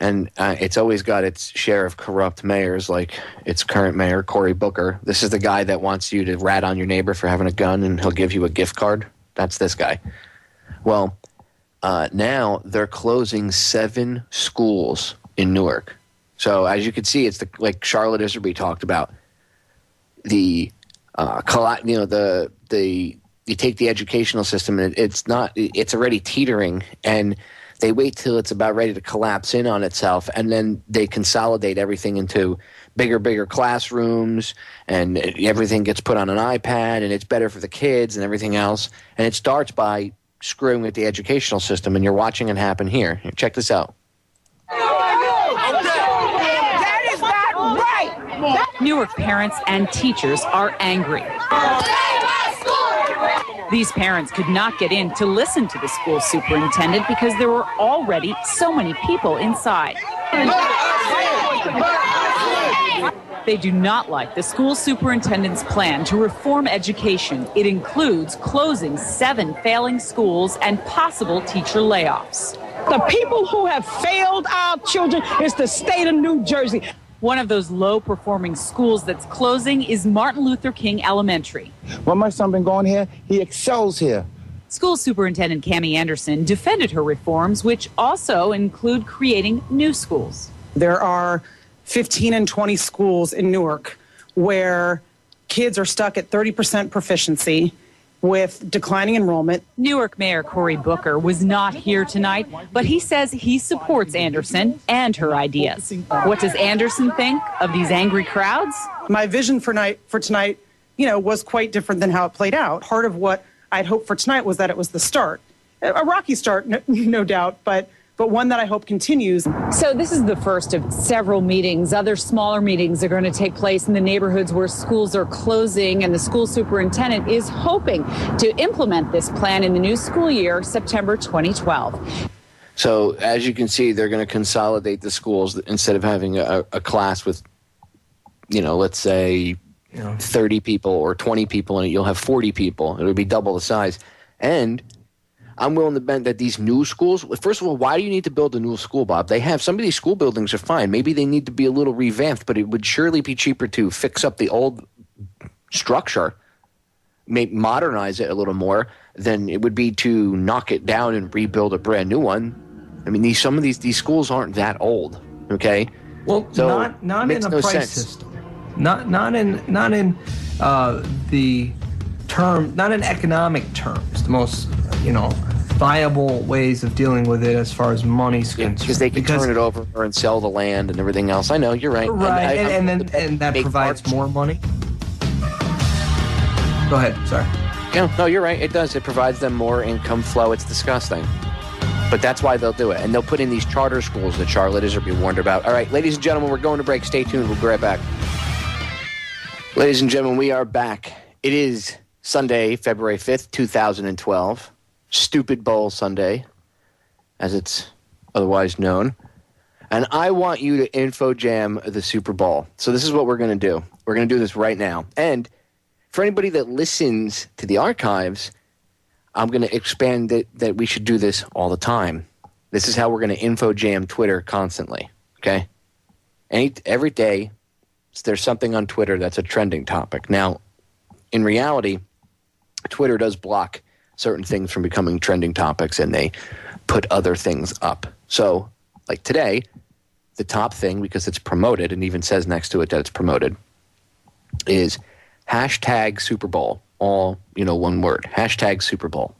And it's always got its share of corrupt mayors, like its current mayor, Cory Booker. This is the guy that wants you to rat on your neighbor for having a gun, and he'll give you a gift card. That's this guy. Well, now they're closing 7 schools in Newark. So as you can see, it's like Charlotte Iserby talked about. You take the educational system and it's already teetering, and they wait till it's about ready to collapse in on itself, and then they consolidate everything into bigger classrooms, and everything gets put on an iPad, and it's better for the kids and everything else. And it starts by screwing with the educational system, and you're watching it happen here. Check this out. That is not right. Newark parents and teachers are angry. These parents could not get in to listen to the school superintendent because there were already so many people inside. They do not like the school superintendent's plan to reform education. It includes closing 7 failing schools and possible teacher layoffs. The people who have failed our children is the state of New Jersey. One of those low-performing schools that's closing is Martin Luther King Elementary. When my son been going here, he excels here. School Superintendent Cammie Anderson defended her reforms, which also include creating new schools. There are 15 and 20 schools in Newark where kids are stuck at 30% proficiency with declining enrollment. Newark Mayor Cory Booker was not here tonight, but he says he supports Anderson and her ideas. What does Anderson think of these angry crowds? My vision for tonight, was quite different than how it played out. Part of what I'd hoped for tonight was that it was the start. A rocky start, no doubt, but one that I hope continues. So this is the first of several meetings. Other smaller meetings are going to take place in the neighborhoods where schools are closing, and the school superintendent is hoping to implement this plan in the new school year, September 2012. So as you can see, they're going to consolidate the schools instead of having a class with, let's say 30 people or 20 people in it. You'll have 40 people. It'll be double the size. And I'm willing to bet that these new schools, first of all, why do you need to build a new school, Bob? They have, some of these school buildings are fine. Maybe they need to be a little revamped, but it would surely be cheaper to fix up the old structure, modernize it a little more than it would be to knock it down and rebuild a brand new one. I mean, some of these schools aren't that old, okay? Well, so not in a price system. Not in the term, not in economic terms. The most, viable ways of dealing with it as far as money's concerned. Because they can turn it over and sell the land and everything else. I know, you're right. Right, and that provides more money. Go ahead, sorry. No, you're right. It does. It provides them more income flow. It's disgusting. But that's why they'll do it. And they'll put in these charter schools that Charlotte is or be warned about. All right, ladies and gentlemen, we're going to break. Stay tuned. We'll be right back. Ladies and gentlemen, we are back. It is Sunday, February 5th, 2012. Stupid Bowl Sunday, as it's otherwise known. And I want you to info jam the Super Bowl. So this is what we're going to do. We're going to do this right now. And for anybody that listens to the archives, I'm going to expand it that we should do this all the time. This is how we're going to info jam Twitter constantly, okay? Every day, there's something on Twitter that's a trending topic. Now, in reality, Twitter does block certain things from becoming trending topics, and they put other things up. So, like today, the top thing, because it's promoted and even says next to it that it's promoted, is hashtag Super Bowl. All, one word. Hashtag Super Bowl.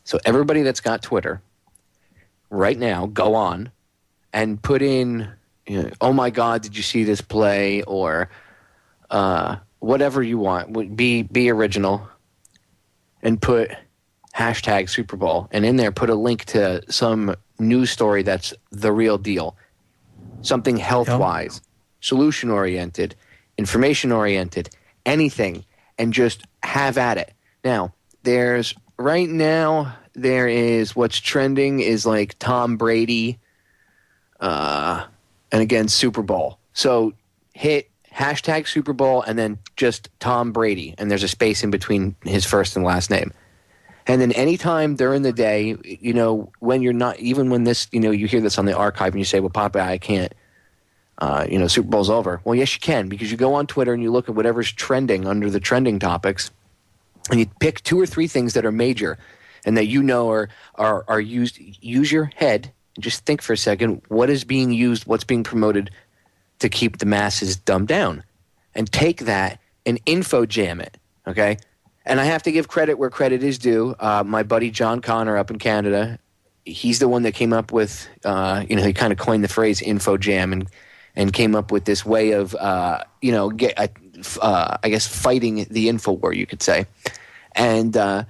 So everybody that's got Twitter right now, go on and put in, oh my God, did you see this play? Or whatever you want. Be original. And put hashtag Super Bowl. And in there, put a link to some news story that's the real deal. Something health-wise, solution-oriented, information-oriented, anything. And just have at it. Now, there is what's trending is like Tom Brady and again, Super Bowl. So hit hashtag Super Bowl and then just Tom Brady. And there's a space in between his first and last name. And then anytime during the day, when you're not, even when this, you hear this on the archive and you say, well, Popeye, I can't, Super Bowl's over. Well, yes, you can, because you go on Twitter and you look at whatever's trending under the trending topics, and you pick 2 or 3 things that are major and that are used. Use your head and just think for a second, what is being used, what's being promoted to keep the masses dumbed down, and take that and info jam it, okay? And I have to give credit where credit is due. My buddy John Connor up in Canada, he's the one that came up with, he kind of coined the phrase info jam and came up with this way of, I guess, fighting the info war, you could say. And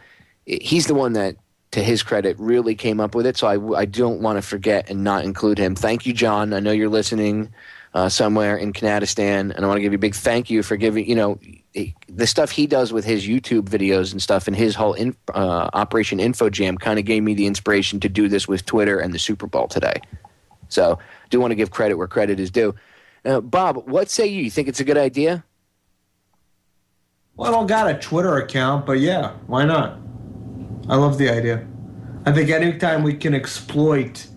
he's the one that, to his credit, really came up with it. So I don't want to forget and not include him. Thank you, John. I know you're listening somewhere in Kanadistan, and I want to give you a big thank you for giving, the stuff he does with his YouTube videos and stuff, and his whole Operation Info Jam kind of gave me the inspiration to do this with Twitter and the Super Bowl today. So I do want to give credit where credit is due. Bob, what say you? You think it's a good idea? Well, I don't got a Twitter account, but yeah, why not? I love the idea. I think anytime we can exploit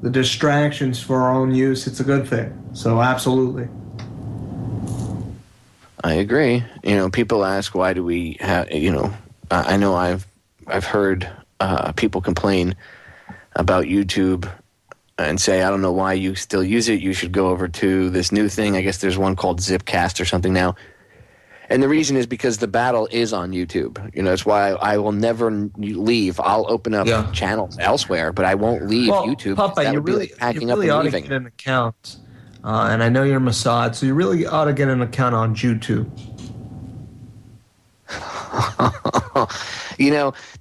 the distractions for our own use, it's a good thing. So absolutely. I agree. People ask, why do we have, I know I've heard people complain about YouTube and say, I don't know why you still use it. You should go over to this new thing. I guess there's one called Zipcast or something now. And the reason is because the battle is on YouTube. That's why I will never leave. I'll open up channels elsewhere, but I won't leave YouTube. Popeye, you really ought to get an account. And I know you're Mossad, so you really ought to get an account on YouTube.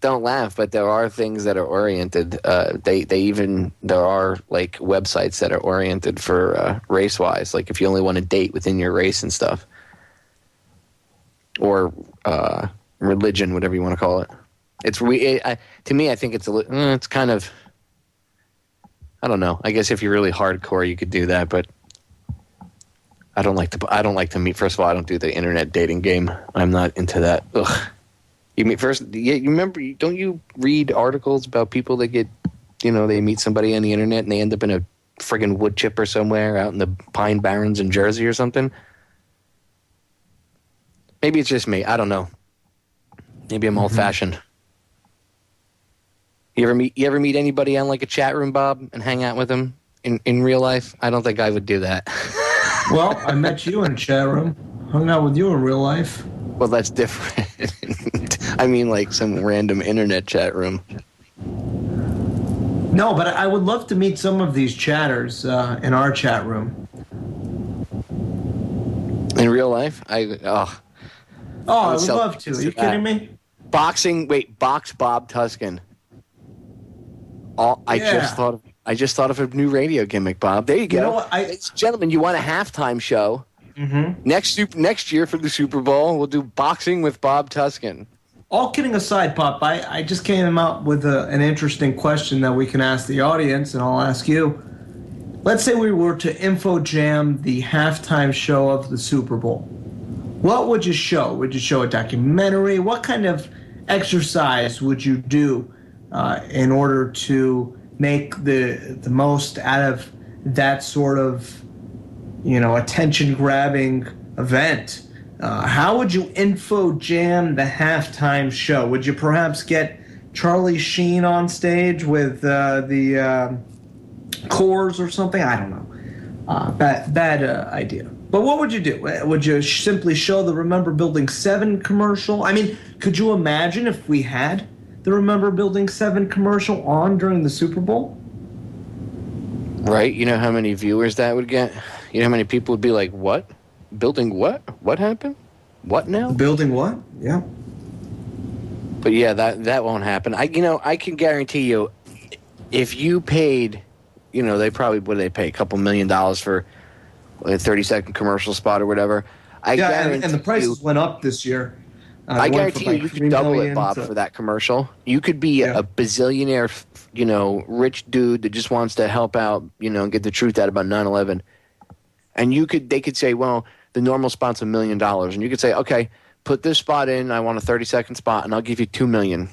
Don't laugh, but there are things that are oriented. There are like websites that are oriented for race-wise. Like if you only want to date within your race and stuff. Or religion, whatever you want to call it. To me, I think it's kind of, I don't know. I guess if you're really hardcore, you could do that, but I don't like to meet. First of all, I don't do the internet dating game. I'm not into that. Ugh. You remember? Don't you read articles about people that get, they meet somebody on the internet and they end up in a friggin' wood chipper somewhere out in the Pine Barrens in Jersey or something? Maybe it's just me. I don't know. Maybe I'm old-fashioned. You ever meet anybody on like a chat room, Bob, and hang out with them in real life? I don't think I would do that. Well, I met you in a chat room. Hung out with you in real life. Well, that's different. I mean, like some random internet chat room. No, but I would love to meet some of these chatters in our chat room. In real life? I would love to. Are you kidding me? Box Bob Tuscan. I just thought of a new radio gimmick, Bob. There you go. You know what, ladies and gentlemen, you want a halftime show? Mm-hmm. Next year for the Super Bowl, we'll do boxing with Bob Tuscan. All kidding aside, Pop, I just came out with an interesting question that we can ask the audience, and I'll ask you. Let's say we were to info jam the halftime show of the Super Bowl. What would you show? Would you show a documentary? What kind of exercise would you do in order to make the most out of that sort of, attention-grabbing event? How would you info jam the halftime show? Would you perhaps get Charlie Sheen on stage with the Coors or something? I don't know. Bad idea. But what would you do? Would you simply show the Remember Building 7 commercial? I mean, could you imagine if we had the Remember Building 7 commercial on during the Super Bowl? Right. You know how many viewers that would get? You know how many people would be like, what? Building what? What happened? What now? Building what? Yeah. But yeah, that won't happen. I can guarantee you, if you paid, they probably, what do they pay? A couple $1 million for a 30-second commercial spot or whatever. And the prices went up this year. I guarantee you could double it, Bob, for that commercial. You could be a bazillionaire, rich dude that just wants to help out, and get the truth out about 9/11. And they could say, well, the normal spot's $1 million. And you could say, okay, put this spot in. I want a 30-second spot, and I'll give you $2 million.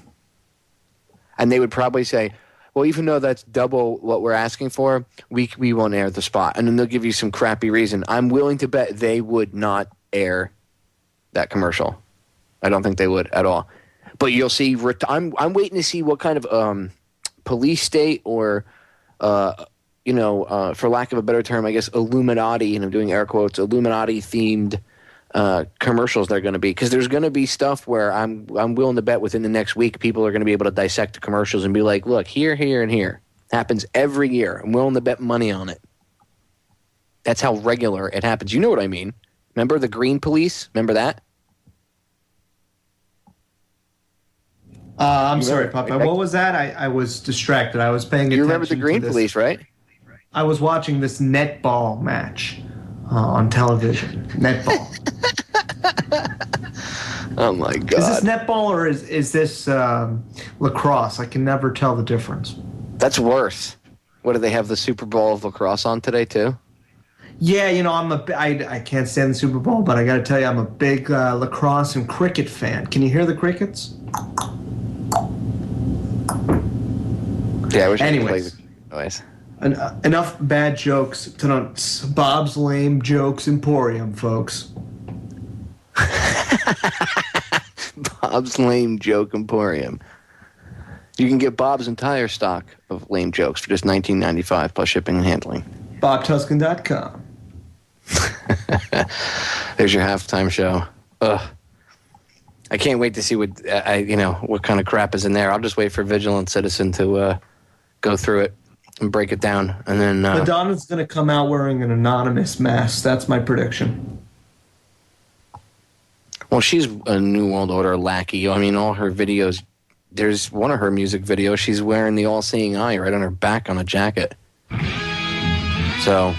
And they would probably say, well, even though that's double what we're asking for, we won't air the spot. And then they'll give you some crappy reason. I'm willing to bet they would not air that commercial. I don't think they would at all. But you'll see. I'm waiting to see what kind of police state or for lack of a better term, I guess Illuminati, and I'm doing air quotes, Illuminati themed commercials they're going to be, because there's going to be stuff where I'm willing to bet within the next week people are going to be able to dissect the commercials and be like, look, here, and here. Happens every year. I'm willing to bet money on it. That's how regular it happens. You know what I mean? Remember the Green Police? Remember that? I'm sorry, Papa. What was that? I was distracted. I was paying attention. You remember the Green Police, right? I was watching this netball match on television. Netball. Oh my God! Is this netball or is this lacrosse? I can never tell the difference. That's worse. What, do they have the Super Bowl of lacrosse on today too? Yeah, I can't stand the Super Bowl, but I got to tell you, I'm a big lacrosse and cricket fan. Can you hear the crickets? Yeah, I wish Anyways. I could play the noise. Enough bad jokes tonight. Bob's Lame Jokes Emporium, folks. Bob's Lame Joke Emporium. You can get Bob's entire stock of lame jokes for just $19.95 plus shipping and handling. BobTuscan.com. There's your halftime show. Ugh. I can't wait to see what kind of crap is in there. I'll just wait for Vigilant Citizen to go through it and break it down, and then Madonna's going to come out wearing an anonymous mask. That's my prediction. Well, she's a New World Order lackey. I mean, all her videos. There's one of her music videos. She's wearing the all-seeing eye right on her back on a jacket. So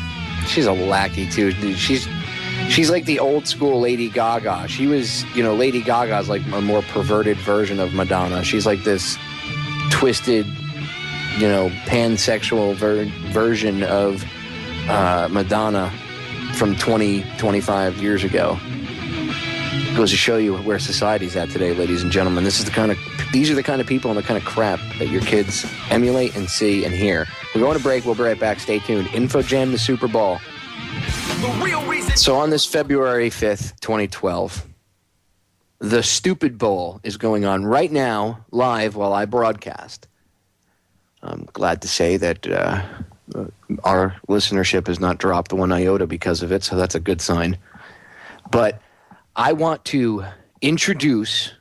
she's a lackey too. She's like the old school Lady Gaga. She was, Lady Gaga's like a more perverted version of Madonna. She's like this twisted, pansexual version of Madonna from 25 years ago. Goes to show you where society's at today, ladies and gentlemen. These are the kind of people and the kind of crap that your kids emulate and see and hear. We're going to break. We'll be right back. Stay tuned. InfoJam, the Super Bowl. So on this February 5th, 2012, the Stupid Bowl is going on right now, live, while I broadcast. I'm glad to say that our listenership has not dropped one iota because of it, so that's a good sign. But I want to introduce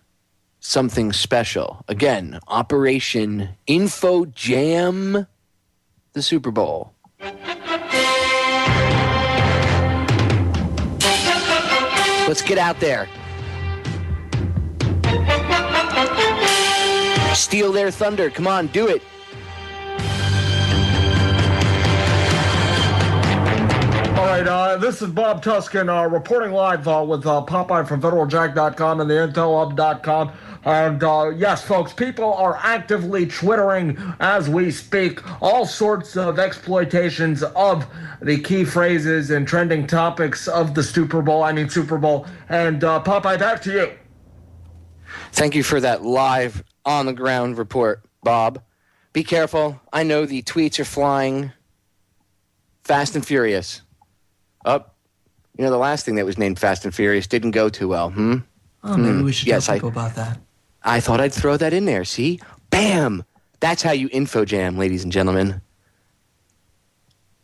something special. Again, Operation InfoJam, the Super Bowl. Let's get out there. Steal their thunder. Come on, do it. All right, this is Bob Tuscan reporting live with Popeye from FederalJack.com and the IntelHub.com. And yes, folks, people are actively twittering as we speak all sorts of exploitations of the key phrases and trending topics of the Super Bowl. And Popeye, back to you. Thank you for that live, on-the-ground report, Bob. Be careful. I know the tweets are flying fast and furious. The last thing that was named Fast and Furious didn't go too well. Oh, maybe we should tell people about that. I thought I'd throw that in there. See? Bam! That's how you InfoJam, ladies and gentlemen.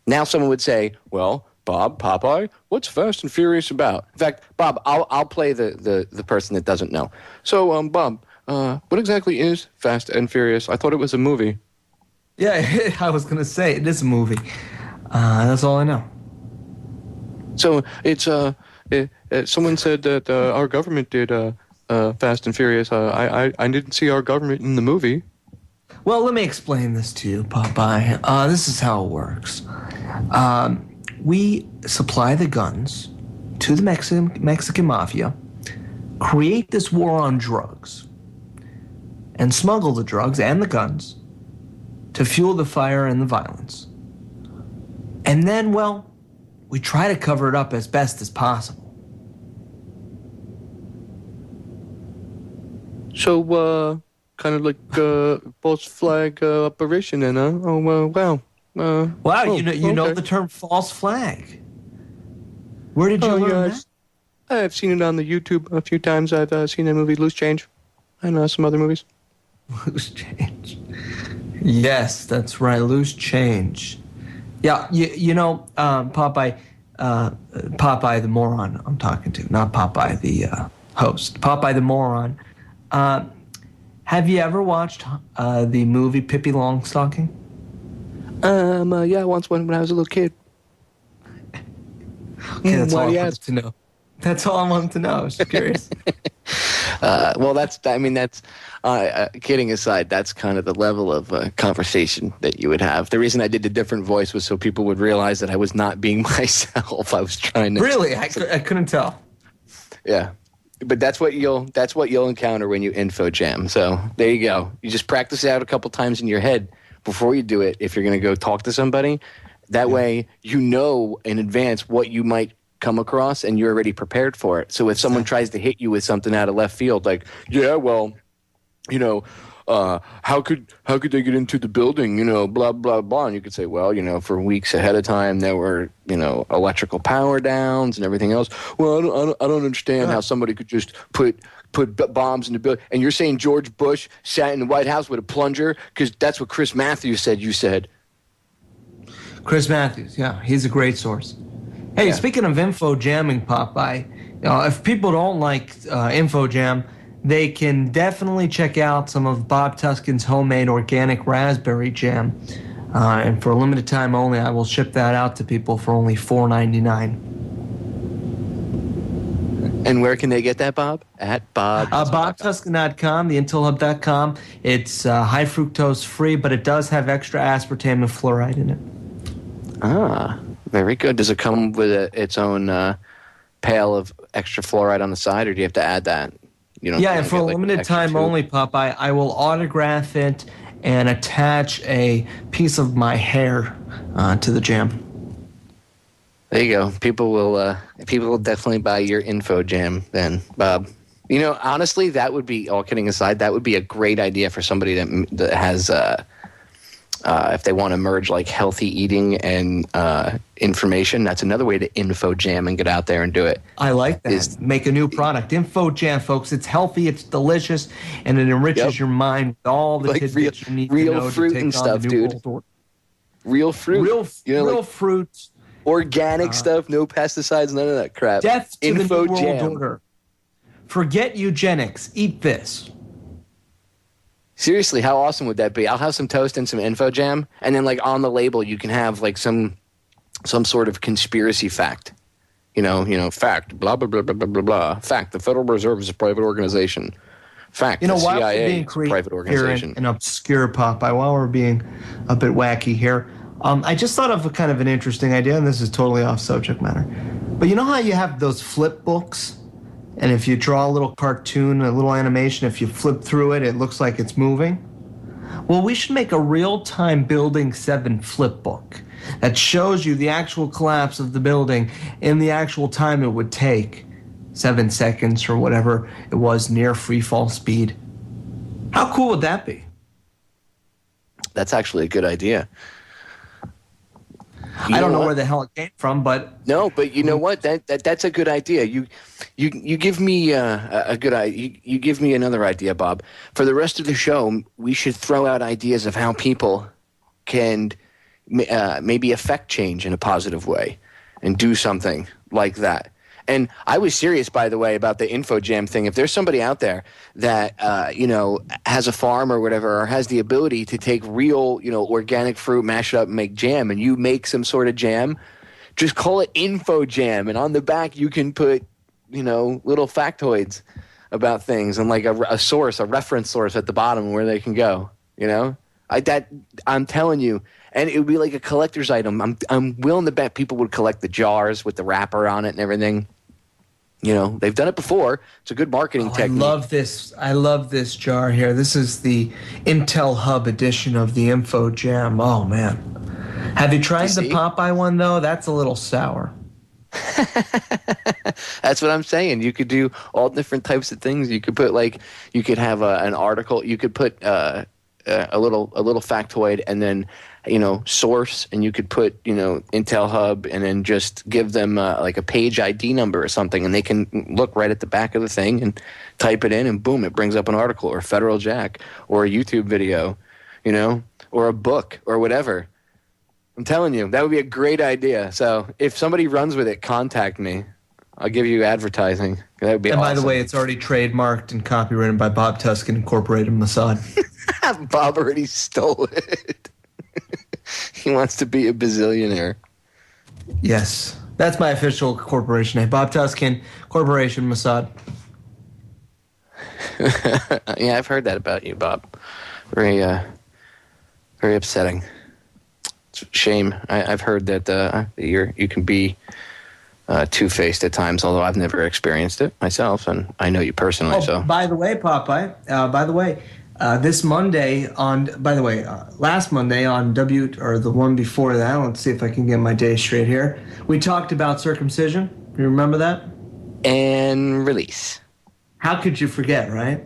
Now someone would say, well, Bob, Popeye, what's Fast and Furious about? In fact, Bob, I'll play the person that doesn't know. So, Bob, what exactly is Fast and Furious? I thought it was a movie. Yeah, I was going to say, it is a movie. That's all I know. So, it's, someone said that our government did Fast and Furious. I didn't see our government in the movie. Well, let me explain this to you, Popeye. This is how it works. We supply the guns to the Mexican mafia, create this war on drugs, and smuggle the drugs and the guns to fuel the fire and the violence. And then, well, we try to cover it up as best as possible. So, kind of like false flag operation, then, huh? Oh, wow. Wow, you know the term false flag. Where did you learn that? I've seen it on the YouTube a few times. I've seen that movie Loose Change and some other movies. Loose Change. Yes, that's right, Loose Change. Yeah, Popeye, Popeye the moron I'm talking to, not Popeye the host. Popeye the moron. Have you ever watched the movie Pippi Longstocking? Yeah, once when I was a little kid. Okay, that's all I wanted to know. That's all I wanted to know. I was just curious. Well, kidding aside, that's kind of the level of conversation that you would have. The reason I did a different voice was so people would realize that I was not being myself. I was trying to. Really? I couldn't tell. Yeah. But that's what you'll encounter when you InfoJam. So there you go. You just practice it out a couple times in your head before you do it if you're going to go talk to somebody. That way you know in advance what you might come across and you're already prepared for it. So if someone tries to hit you with something out of left field, like, yeah, well, how could they get into the building? Blah blah blah. And you could say, well, for weeks ahead of time there were electrical power downs and everything else. Well, I don't understand how somebody could just put bombs in the building. And you're saying George Bush sat in the White House with a plunger because that's what Chris Matthews said. You said. Chris Matthews, yeah, he's a great source. Hey, speaking of info jamming, Popeye, if people don't like info jam, they can definitely check out some of Bob Tuskin's homemade organic raspberry jam. And for a limited time only, I will ship that out to people for only $4.99. And where can they get that, Bob? At BobTuskin.com, theintelhub.com. It's high fructose free, but it does have extra aspartame and fluoride in it. Ah, very good. Does it come with its own pail of extra fluoride on the side, or do you have to add that? And for a limited time only, Popeye, I will autograph it and attach a piece of my hair to the jam. There you go. People will definitely buy your info jam then, Bob. Honestly, that would be, all kidding aside, that would be a great idea for somebody that has if they want to merge like healthy eating and information. That's another way to info jam and get out there and do it. I like that. Make a new product. Info jam, folks. It's healthy, it's delicious, and it enriches your mind with all the tidbits you need to know fruit to take and on stuff, the new dude. world. Real fruit. Real fruit. Organic stuff, no pesticides, none of that crap. Death to info the new jam. world order. Forget eugenics. Eat this. Seriously, how awesome would that be? I'll have some toast and some info jam, and then like on the label you can have like some sort of conspiracy fact. Fact, blah blah blah blah blah blah blah. Fact, the Federal Reserve is a private organization. Fact, the CIA is a private organization. An obscure Popeye, while we're being a bit wacky here, I just thought of a kind of an interesting idea, and this is totally off subject matter. But you know how you have those flip books? And if you draw a little cartoon, a little animation, if you flip through it, it looks like it's moving. Well, we should make a real-time Building 7 flip book that shows you the actual collapse of the building in the actual time it would take, 7 seconds or whatever it was near free fall speed. How cool would that be? That's actually a good idea. I don't know where the hell it came from, but no. But you know what? That's a good idea. You give me a good idea. You give me another idea, Bob. For the rest of the show, we should throw out ideas of how people can maybe affect change in a positive way and do something like that. And I was serious, by the way, about the info jam thing. If there's somebody out there that has a farm or whatever, or has the ability to take real organic fruit, mash it up, and make jam, and you make some sort of jam, just call it info jam, and on the back you can put little factoids about things and like a reference source at the bottom where they can go. I'm telling you. And it would be like a collector's item. I'm willing to bet people would collect the jars with the wrapper on it and everything. They've done it before. It's a good marketing technique. I love this jar here. This is the Intel Hub edition of the Info Jam. Oh, man. Have you tried the Popeye one, though? That's a little sour. That's what I'm saying. You could do all different types of things. You could put you could have an article. You could put a little factoid and then source, and you could put Intel Hub and then just give them like a page ID number or something, and they can look right at the back of the thing and type it in, and boom, it brings up an article or Federal Jack or a YouTube video, or a book or whatever. I'm telling you, that would be a great idea. So if somebody runs with it, contact me. I'll give you advertising. That would be awesome. And by the way, it's already trademarked and copyrighted by Bob Tuskin Incorporated, Mossad. Bob already stole it. He wants to be a bazillionaire. Yes. That's my official corporation name. Bob Tuskin Corporation, Mossad. Yeah, I've heard that about you, Bob. Very upsetting. It's a shame. I've heard that you can be two-faced at times, although I've never experienced it myself, and I know you personally. So, by the way, Popeye. This Monday last Monday on or the one before that, let's see if I can get my day straight here. We talked about circumcision. You remember that? And release. How could you forget, right?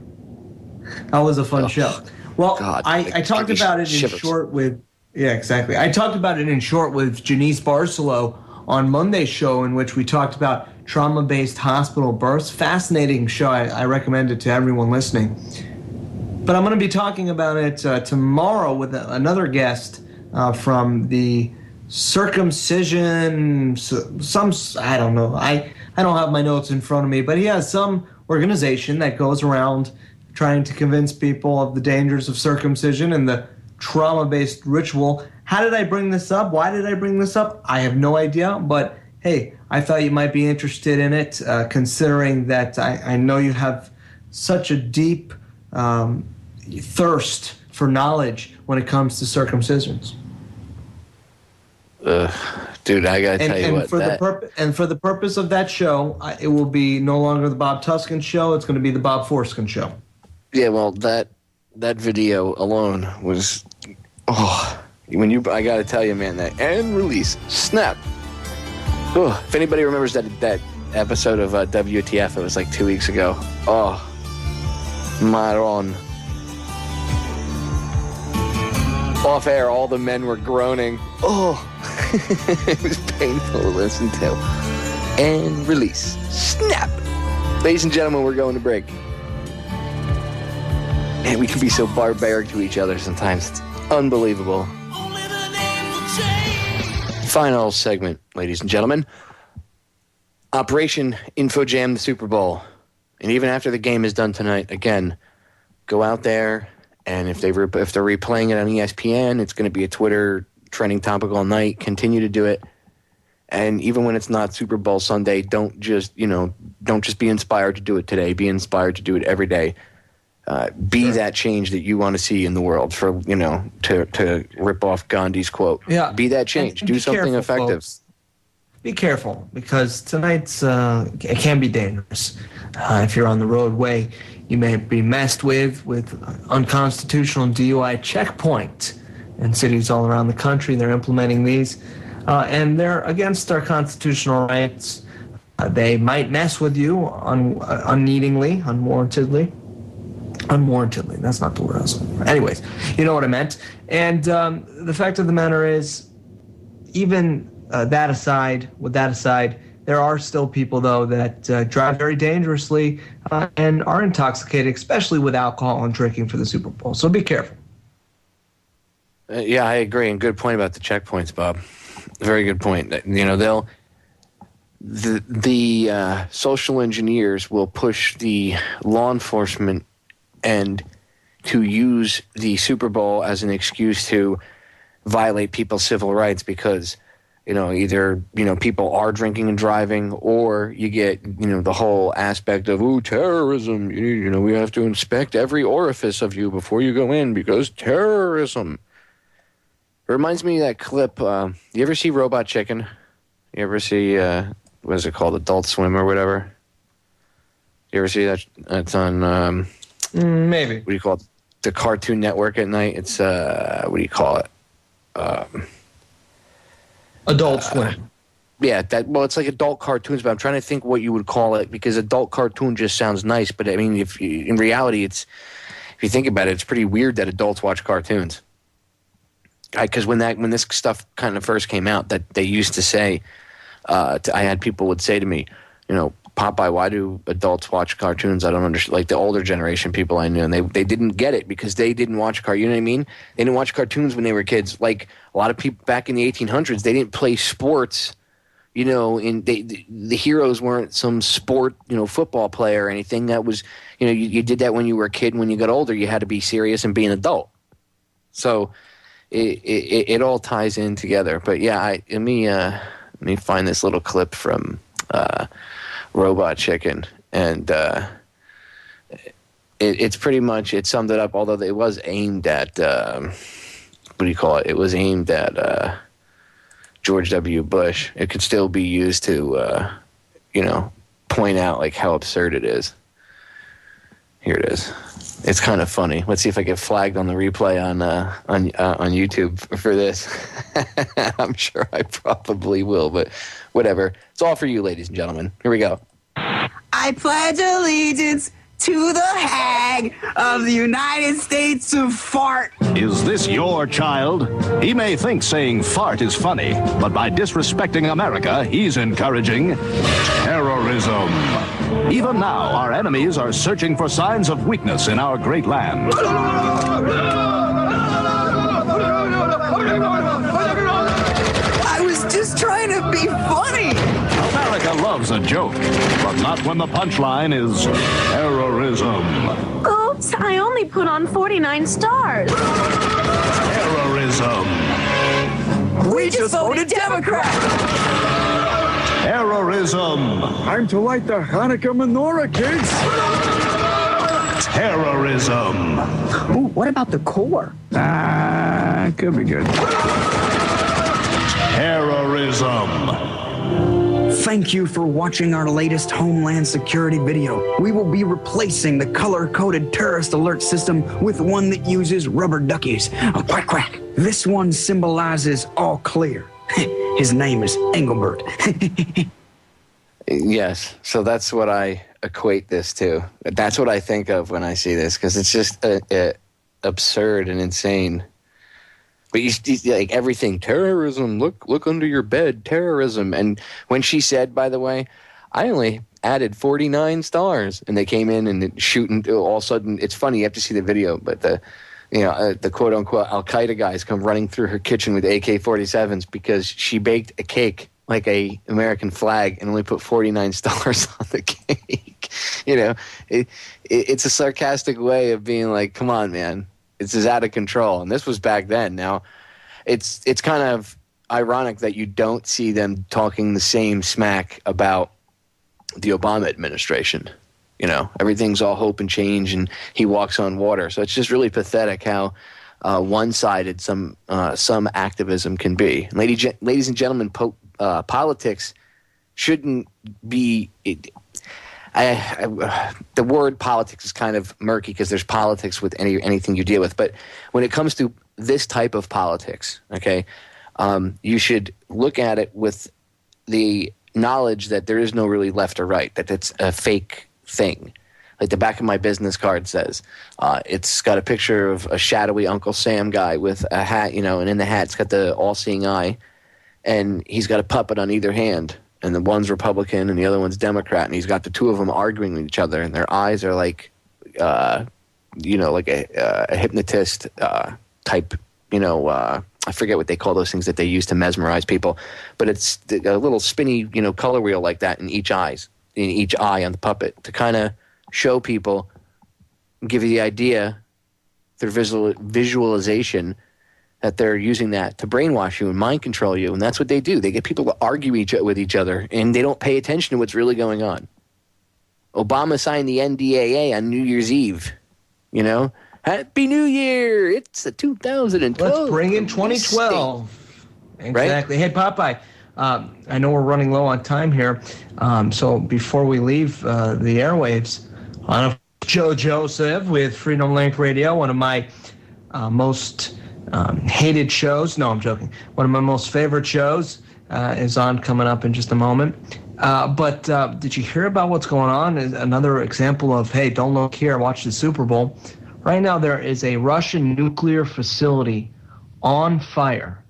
That was a fun show. Well, God, I talked about it in short with, yeah, exactly. I talked about it in short with Janice Barcelo on Monday's show, in which we talked about trauma-based hospital births. Fascinating show. I recommend it to everyone listening. But I'm going to be talking about it tomorrow with another guest from the circumcision, I don't know. I don't have my notes in front of me, but he has some organization that goes around trying to convince people of the dangers of circumcision and the trauma-based ritual. How did I bring this up? Why did I bring this up? I have no idea, but hey, I thought you might be interested in it, considering that I know you have such a deep thirst for knowledge when it comes to circumcisions. Dude, I gotta tell you what. For the purpose of that show, it will be no longer the Bob Tuskin show. It's going to be the Bob Forskin show. Yeah, well, that video alone was, I gotta tell you, man, that and release snap. Oh, if anybody remembers that episode of WTF, it was like 2 weeks ago. Oh, Maron. Off air, all the men were groaning. Oh, it was painful to listen to. And release. Snap. Ladies and gentlemen, we're going to break. Man, we can be so barbaric to each other sometimes. It's unbelievable. Final segment, ladies and gentlemen. Operation InfoJam the Super Bowl. And even after the game is done tonight, again, go out there. And if they're replaying it on ESPN, it's going to be a Twitter trending topic all night. Continue to do it. And even when it's not Super Bowl Sunday, don't just be inspired to do it today. Be inspired to do it every day. Be that change that you want to see in the world. For to rip off Gandhi's quote. Yeah. Be that change. Do something effective. Folks. Be careful, because tonight's it can be dangerous. If you're on the roadway, you may be messed with unconstitutional DUI checkpoint in cities all around the country. They're implementing these, and they're against our constitutional rights. They might mess with you unneedingly, unwarrantedly. That's not the word I was looking for. Anyways, you know what I meant. And the fact of the matter is, even with that aside, there are still people, though, that drive very dangerously and are intoxicated, especially with alcohol and drinking for the Super Bowl. So be careful. Yeah, I agree. And good point about the checkpoints, Bob. Very good point. The social engineers will push the law enforcement and to use the Super Bowl as an excuse to violate people's civil rights, because either people are drinking and driving, or you get the whole aspect of terrorism. We have to inspect every orifice of you before you go in because terrorism. It reminds me of that clip. You ever see Robot Chicken? You ever see what is it called, Adult Swim or whatever? You ever see that? It's on maybe. What do you call it? The Cartoon Network at night. It's what do you call it? Adult Swim. Yeah, it's like adult cartoons, but I'm trying to think what you would call it, because adult cartoon just sounds nice. But I mean, in reality, if you think about it, it's pretty weird that adults watch cartoons. Because when this stuff kind of first came out, that they used to say, I had people would say to me, Popeye, why do adults watch cartoons? I don't understand. Like the older generation people I knew, and they didn't get it because they didn't watch cartoons. You know what I mean? They didn't watch cartoons when they were kids. Like a lot of people back in the 1800s, they didn't play sports. The heroes weren't some sport, football player or anything. That was, you did that when you were a kid. When you got older, you had to be serious and be an adult. So it all ties in together. But yeah, let me find this little clip from Robot Chicken, and it's pretty much, it summed it up, although it was aimed at it was aimed at George W. Bush. It could still be used to point out like how absurd it is. Here it is. It's kind of funny. Let's see if I get flagged on the replay on YouTube for this. I'm sure I probably will, but whatever. It's all for you, ladies and gentlemen. Here we go. I pledge allegiance to the hag of the United States of Fart. Is this your child? He may think saying fart is funny, but by disrespecting America, he's encouraging terrorism. Even now, our enemies are searching for signs of weakness in our great land. I was just trying to be funny. America loves a joke, but not when the punchline is terrorism. Oops, I only put on 49 stars. Terrorism. We just voted Democrat. Terrorism. Time to light the Hanukkah menorah, kids. Terrorism. Ooh, what about the core? Could be good. Terrorism. Thank you for watching our latest Homeland Security video. We will be replacing the color-coded terrorist alert system with one that uses rubber duckies. Quack, quack. This one symbolizes all clear. His name is Engelbert. Yes, so that's what I equate this to. That's what I think of when I see this, because it's just absurd and insane. But you like everything, terrorism, look under your bed, terrorism. And when she said, by the way, I only added 49 stars, and they came in and shooting, all of a sudden, it's funny, you have to see the video, but the quote unquote Al-Qaeda guys come running through her kitchen with AK-47s because she baked a cake like a American flag and only put 49 stars on the cake. It's a sarcastic way of being like, come on, man. This is out of control. And this was back then. Now, it's kind of ironic that you don't see them talking the same smack about the Obama administration. Everything's all hope and change, and he walks on water. So it's just really pathetic how one-sided some activism can be. Ladies and gentlemen, politics shouldn't be the word politics is kind of murky because there's politics with anything you deal with. But when it comes to this type of politics, okay, you should look at it with the knowledge that there is no really left or right, that it's a fake thing. Like the back of my business card says, it's got a picture of a shadowy Uncle Sam guy with a hat, and in the hat it's got the all-seeing eye, and he's got a puppet on either hand. And the one's Republican and the other one's Democrat, and he's got the two of them arguing with each other, and their eyes are like, like a hypnotist type, I forget what they call those things that they use to mesmerize people, but it's a little spinny, color wheel like that in each eye on the puppet to kind of show people, give you the idea, their visualization, that they're using that to brainwash you and mind control you. And that's what they do. They get people to argue with each other, and they don't pay attention to what's really going on. Obama signed the NDAA on New Year's Eve. Happy New Year. It's a 2012. Let's bring in 2012. Exactly. Right? Hey, Popeye, I know we're running low on time here. So before we leave the airwaves, on Joe Joseph with Freedom Link Radio, one of my most hated shows. No, I'm joking. One of my most favorite shows is on coming up in just a moment. But did you hear about what's going on? Another example of, hey, don't look here, watch the Super Bowl. Right now there is a Russian nuclear facility on fire.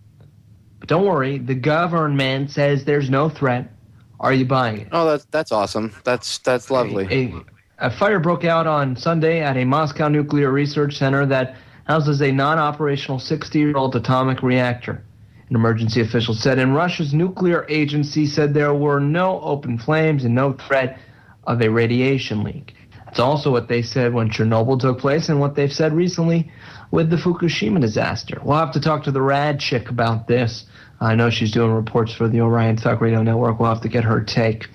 But don't worry, the government says there's no threat. Are you buying it? Oh, that's awesome. That's lovely. A fire broke out on Sunday at a Moscow nuclear research center that houses a non-operational 60-year-old atomic reactor. An emergency official said, and Russia's nuclear agency said there were no open flames and no threat of a radiation leak. That's also what they said when Chernobyl took place and what they've said recently with the Fukushima disaster. We'll have to talk to the rad chick about this. I know she's doing reports for the Orion Talk Radio Network. We'll have to get her take.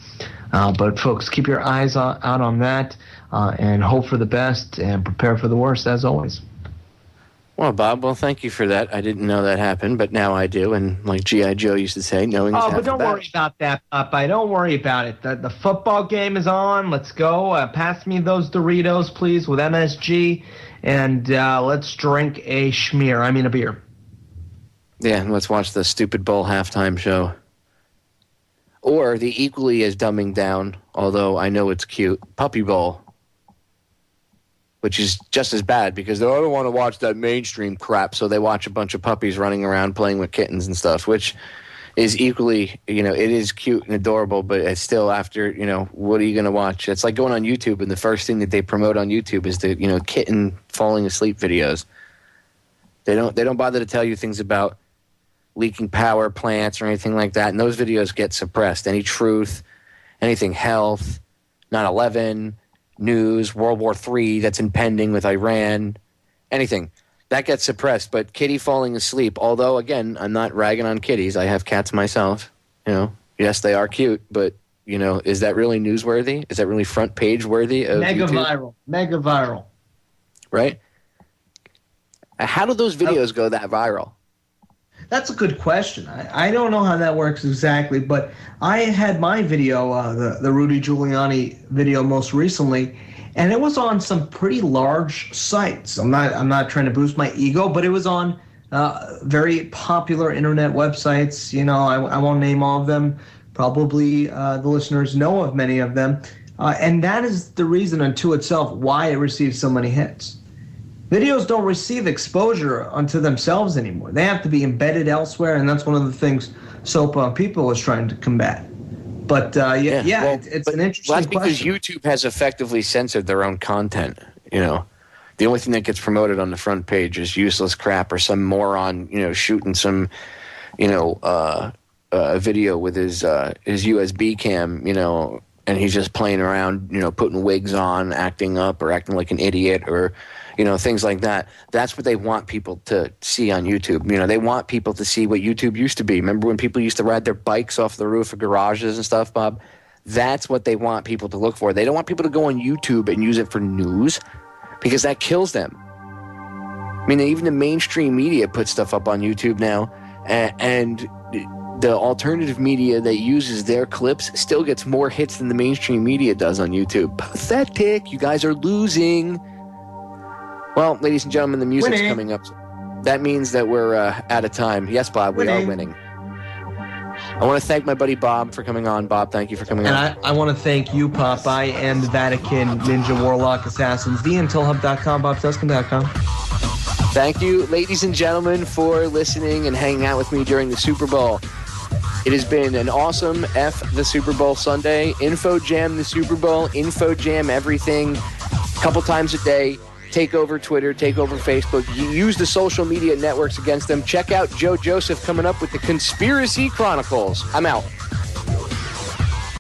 But folks, keep your eyes out on that and hope for the best and prepare for the worst as always. Well, Bob, thank you for that. I didn't know that happened, but now I do. And like G.I. Joe used to say, knowing is half the battle. But don't worry about that, Popeye. Don't worry about it. The football game is on. Let's go. Pass me those Doritos, please, with MSG. And let's drink a beer. Yeah, and let's watch the Stupid Bowl halftime show. Or the equally as dumbing down, although I know it's cute, Puppy Bowl. which is just as bad because they don't want to watch that mainstream crap, so they watch a bunch of puppies running around playing with kittens and stuff, which is equally, it is cute and adorable, but it's still after, what are you going to watch? It's like going on YouTube, and the first thing that they promote on YouTube is the, kitten falling asleep videos. They don't bother to tell you things about leaking power plants or anything like that, and those videos get suppressed. Any truth, anything health, 9/11, news, World War III that's impending with Iran, anything. That gets suppressed, but kitty falling asleep, although, again, I'm not ragging on kitties. I have cats myself. Yes, they are cute, but, is that really newsworthy? Is that really front page worthy of YouTube? Mega viral. Right? How do those videos go that viral? That's a good question. I don't know how that works exactly, but I had my video, the Rudy Giuliani video most recently, and it was on some pretty large sites. I'm not trying to boost my ego, but it was on very popular internet websites. I won't name all of them. Probably the listeners know of many of them. And that is the reason unto itself why it receives so many hits. Videos don't receive exposure unto themselves anymore. They have to be embedded elsewhere, and that's one of the things Soap on People is trying to combat. But it's an interesting that's because question. YouTube has effectively censored their own content. The only thing that gets promoted on the front page is useless crap or some moron, shooting some, video with his USB cam, and he's just playing around, putting wigs on, acting up or acting like an idiot or, things like that. That's what they want people to see on YouTube. They want people to see what YouTube used to be. Remember when people used to ride their bikes off the roof of garages and stuff, Bob? That's what they want people to look for. They don't want people to go on YouTube and use it for news because that kills them. Even the mainstream media puts stuff up on YouTube now, and the alternative media that uses their clips still gets more hits than the mainstream media does on YouTube. Pathetic. You guys are losing. Well, ladies and gentlemen, the music's coming up. That means that we're out of time. Yes, Bob, we are winning. I want to thank my buddy Bob for coming on. Bob, thank you for coming on. And I want to thank you, Popeye, and Vatican Ninja Warlock Assassins, theintelhub.com, bobtuskin.com. Thank you, ladies and gentlemen, for listening and hanging out with me during the Super Bowl. It has been an awesome F the Super Bowl Sunday. Info Jam the Super Bowl. Info Jam everything. A couple times a day. Take over Twitter. Take over Facebook. You use the social media networks against them. Check out Joe Joseph coming up with the Conspiracy Chronicles. I'm out.